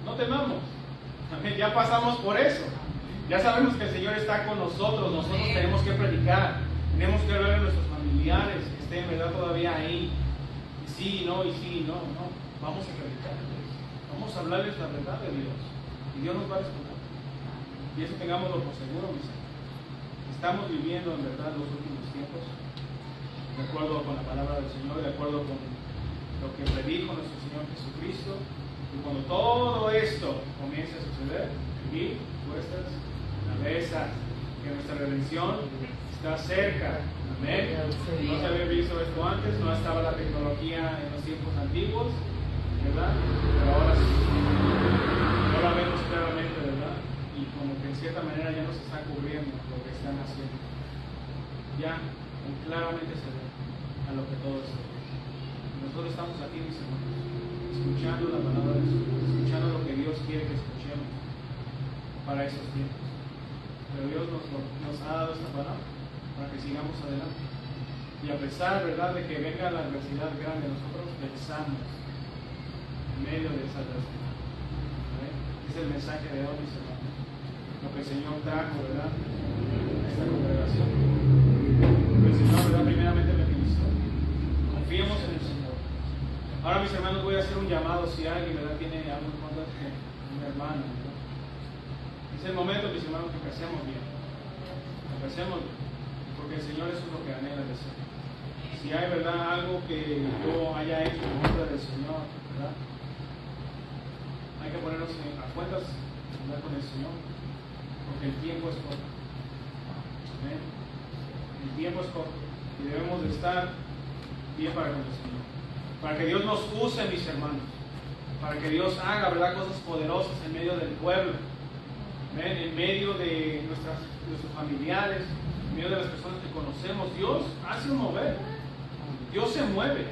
no temamos. Amén. Ya pasamos por eso. Ya sabemos que el Señor está con nosotros. Nosotros tenemos que predicar. Tenemos que ver a nuestros familiares que estén, ¿verdad?, todavía ahí. Y sí, no, y sí, no. Vamos a predicarles. Vamos a hablarles la verdad de Dios. Y Dios nos va a escuchar. Y eso tengámoslo por seguro, mis hermanos. Estamos viviendo en verdad los últimos tiempos, de acuerdo con la palabra del Señor, de acuerdo con lo que predijo nuestro Señor Jesucristo. Y cuando todo esto comience a suceder, aquí, vuestras cabezas, que nuestra redención está cerca. Amén. No se había visto esto antes, no estaba la tecnología en los tiempos antiguos, ¿verdad? Pero ahora sí, ahora vemos claramente, ¿verdad? Y como que en cierta manera ya nos está cubriendo lo que están haciendo. Ya claramente se ve a lo que todo es. Nosotros estamos aquí, mis hermanos, escuchando la palabra de Dios, escuchando lo que Dios quiere que escuchemos para esos tiempos. Pero Dios nos ha dado esta palabra para que sigamos adelante. Y a pesar, ¿verdad?, de que venga la adversidad grande, nosotros pensamos en medio de esa adversidad. ¿Vale? Es el mensaje de hoy, mis hermanos. Lo que el Señor trajo, ¿verdad?, a esta congregación. Lo que el Señor, ¿verdad?, primeramente me ministró. Confiemos en el Señor. Ahora, mis hermanos, voy a hacer un llamado si alguien, ¿verdad?, tiene algo en contra de una hermana, ¿verdad? Es el momento, mis hermanos, que empecemos bien. Empecemos bien. Porque el Señor eso es lo que anhela de ser. Si hay, ¿verdad?, algo que yo haya hecho en contra del Señor, ¿verdad?, hay que ponernos a cuentas, ¿verdad?, con el Señor, porque el tiempo es corto. ¿Amén? El tiempo es corto y debemos de estar bien para con el Señor, para que Dios nos use, mis hermanos, para que Dios haga, ¿verdad?, cosas poderosas en medio del pueblo. ¿Amén? En medio de nuestros familiares, en medio de las personas que conocemos. Dios hace un mover, Dios se mueve,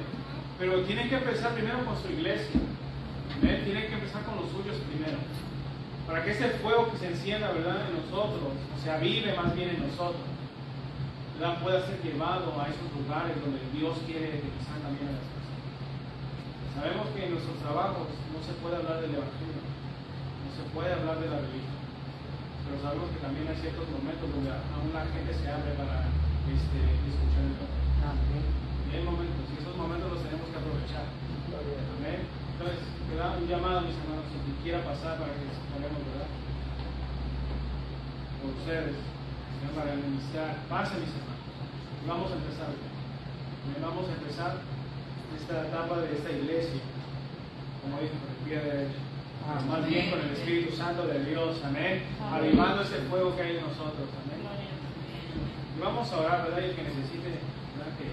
pero tiene que empezar primero con su iglesia. ¿Amén? Tiene que empezar con los suyos primero, para que ese fuego que se encienda, ¿verdad?, en nosotros, o sea, vive más bien en nosotros, ¿verdad?, pueda ser llevado a esos lugares donde Dios quiere utilizar también a las personas. Sabemos que en nuestros trabajos no se puede hablar del Evangelio, no se puede hablar de la religión, pero sabemos que también hay ciertos momentos donde aún la gente se abre para escuchar el Evangelio. Y hay momentos, y esos momentos los tenemos que aprovechar. Amén. Entonces, te da un llamado, mis hermanos, si quiera pasar para que ponemos, ¿verdad?, por ustedes, Señor, para ministrar. Pase, mis hermanos. Y vamos a empezar. Vamos a empezar esta etapa de esta iglesia, como dije, por el pie derecho. Más bien con el Espíritu Santo de Dios, amén, avivando ese fuego que hay en nosotros, amén. Y vamos a orar, ¿verdad? Y el que necesite, ¿verdad?, que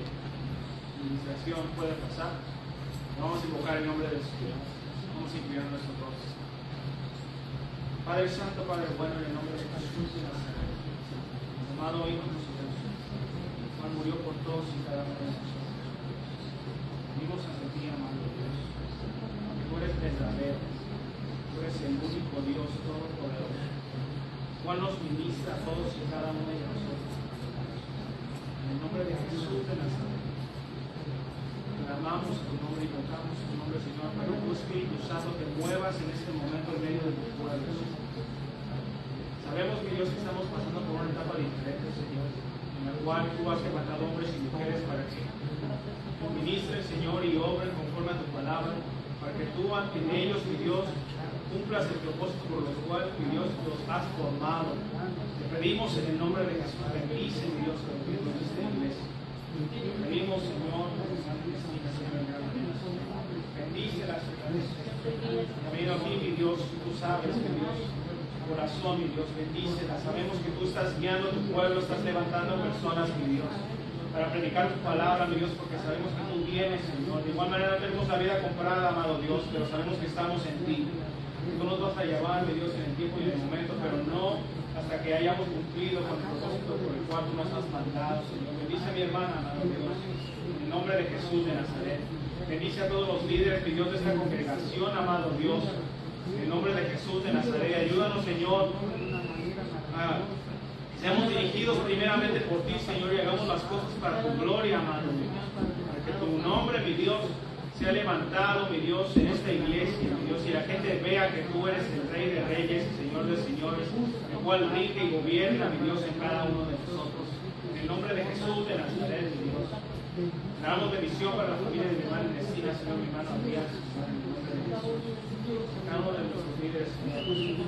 administración pueda pasar, vamos a invocar el nombre del Señor, vamos a inclinar nuestros rostros. Padre Santo, Padre bueno, en el nombre de Jesús de Nazaret, amado Hijo de Jesús, cual murió por todos y cada uno de nosotros. Venimos ante ti, amado Dios, porque tú eres verdadero. Tú eres el único Dios todopoderoso, cual nos ministra a todos y cada uno de nosotros. En el nombre de Jesús de Nazaret, clamamos tu nombre, invocamos tu nombre, Señor, para que tu Espíritu Santo te muevas en este momento en medio de tu pueblo. Sabemos que Dios, estamos pasando por una etapa diferente, Señor, en la cual tú has levantado hombres y mujeres para que ministren, Señor, y obren conforme a tu palabra, para que tú en ellos, mi Dios, cumplas el propósito por los cuales, mi Dios, los has formado. Te pedimos en el nombre de Jesús, bendice, mi Dios, el gobierno de esta iglesia. Pedimos, Señor, bendice las iglesias. También a mí, mi Dios, tú sabes que Dios, corazón, mi Dios, bendícela. Sabemos que tú estás guiando a tu pueblo, estás levantando personas, mi Dios, para predicar tu palabra, mi Dios, porque sabemos que tú vienes, Señor. De igual manera tenemos la vida comprada, amado Dios, pero sabemos que estamos en ti. Tú nos vas a llevar, mi Dios, en el tiempo y en el momento, pero no hasta que hayamos cumplido con el propósito por el cual tú nos has mandado, Señor. Bendice a mi hermana, amado Dios, en el nombre de Jesús de Nazaret. Bendice a todos los líderes, mi Dios, de esta congregación, amado Dios, en el nombre de Jesús de Nazaret. Ayúdanos, Señor, a seamos dirigidos primeramente por ti, Señor, y hagamos las cosas para tu gloria, amado Dios, para que tu nombre, mi Dios, sea levantado, mi Dios, en esta iglesia, mi Dios, y la gente vea que tú eres el Rey de Reyes y Señor de Señores, el cual rige y gobierna, mi Dios, en cada uno de nosotros. En el nombre de Jesús de Nazaret, mi Dios. Damos bendición para la familia de mi hermana Ernestina, Señor, mi hermano Díaz, en el nombre de Jesús. Cada uno de nuestros líderes, Señor.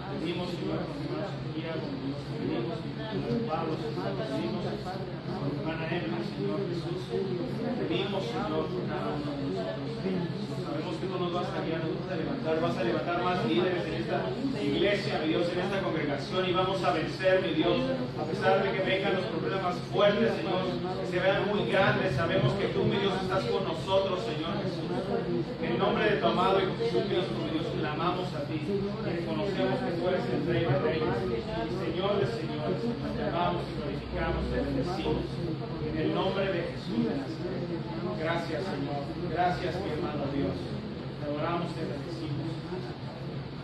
Pedimos, Señor, con mi hermana Sofía, con Dios, pedimos, con Pablo, Señor, pedimos, con mi hermana Emma, Señor Jesús, pedimos, Señor, por cada uno de nosotros. Sabemos que tú nos vas a guiar, nos vas a levantar más líderes en esta iglesia, mi Dios, en esta congregación, y vamos a vencer, mi Dios, a pesar de que vengan los problemas fuertes, Señor, que se vean muy grandes. Sabemos que tú, mi Dios, estás con nosotros, Señor Jesús. En nombre de tu amado Hijo Jesucristo, mi Dios, clamamos a ti y reconocemos que tú eres el Rey de Reyes y Señor de Señores. Te amamos y glorificamos, te bendecimos. En el nombre de Jesús de Nazaret. Gracias, Señor. Gracias, mi hermano Dios. Te adoramos, te bendecimos.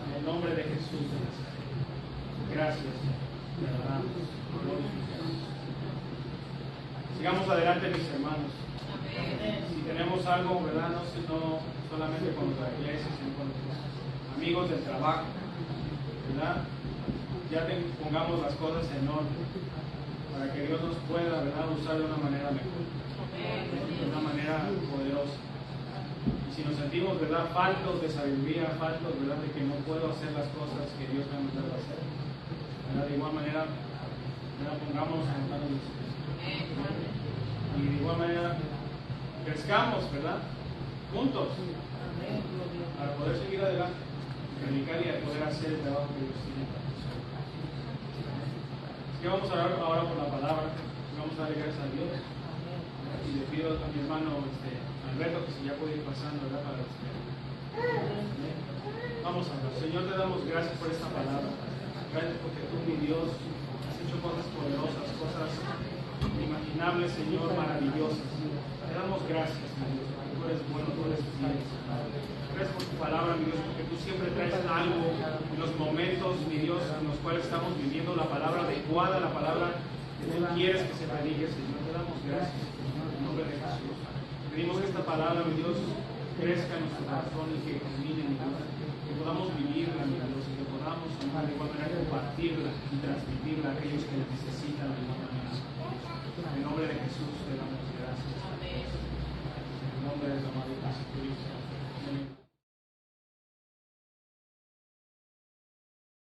En el nombre de Jesús de Nazaret. Gracias, te adoramos, te glorificamos. Sigamos adelante, mis hermanos. Si tenemos algo, ¿verdad? No solamente con nuestra iglesia, sino con nuestros amigos del trabajo, ¿verdad? Ya pongamos las cosas en orden para que Dios nos pueda, ¿verdad?, usar de una manera mejor, de una manera poderosa. Y si nos sentimos, ¿verdad?, faltos de sabiduría, faltos, ¿verdad?, de que no puedo hacer las cosas que Dios me ha mandado a hacer, ¿verdad?, de igual manera, ¿verdad?, pongamos en manos de Dios. Y de igual manera crezcamos, ¿verdad?, juntos, para poder seguir adelante, predicar y poder hacer el trabajo que Dios tiene para nosotros. Así que vamos a orar ahora por la palabra, vamos a darle gracias a Dios. Y le pido a mi hermano Alberto que si ya puede ir pasando, ¿verdad?, para usted. Vamos a hablar. Señor, te damos gracias por esta palabra. Gracias porque tú, mi Dios, has hecho cosas poderosas, cosas inimaginables, Señor, maravillosas. Te damos gracias, mi Dios, porque tú eres bueno, tú eres fiel. Gracias por tu palabra, mi Dios, porque tú siempre traes algo en los momentos, mi Dios, en los cuales estamos viviendo la palabra adecuada, la palabra que tú quieres que se predique, Señor. Te damos gracias en nombre de Jesús. Pedimos que esta palabra, mi Dios, crezca en nuestro corazón y que camine, mi Dios, que podamos vivirla, mi Dios, y que podamos, Señor, de igual manera compartirla y transmitirla a aquellos que la necesitan de igual manera. En nombre de Jesús te damos gracias. En nombre de la Madre Jesucristo. Amén.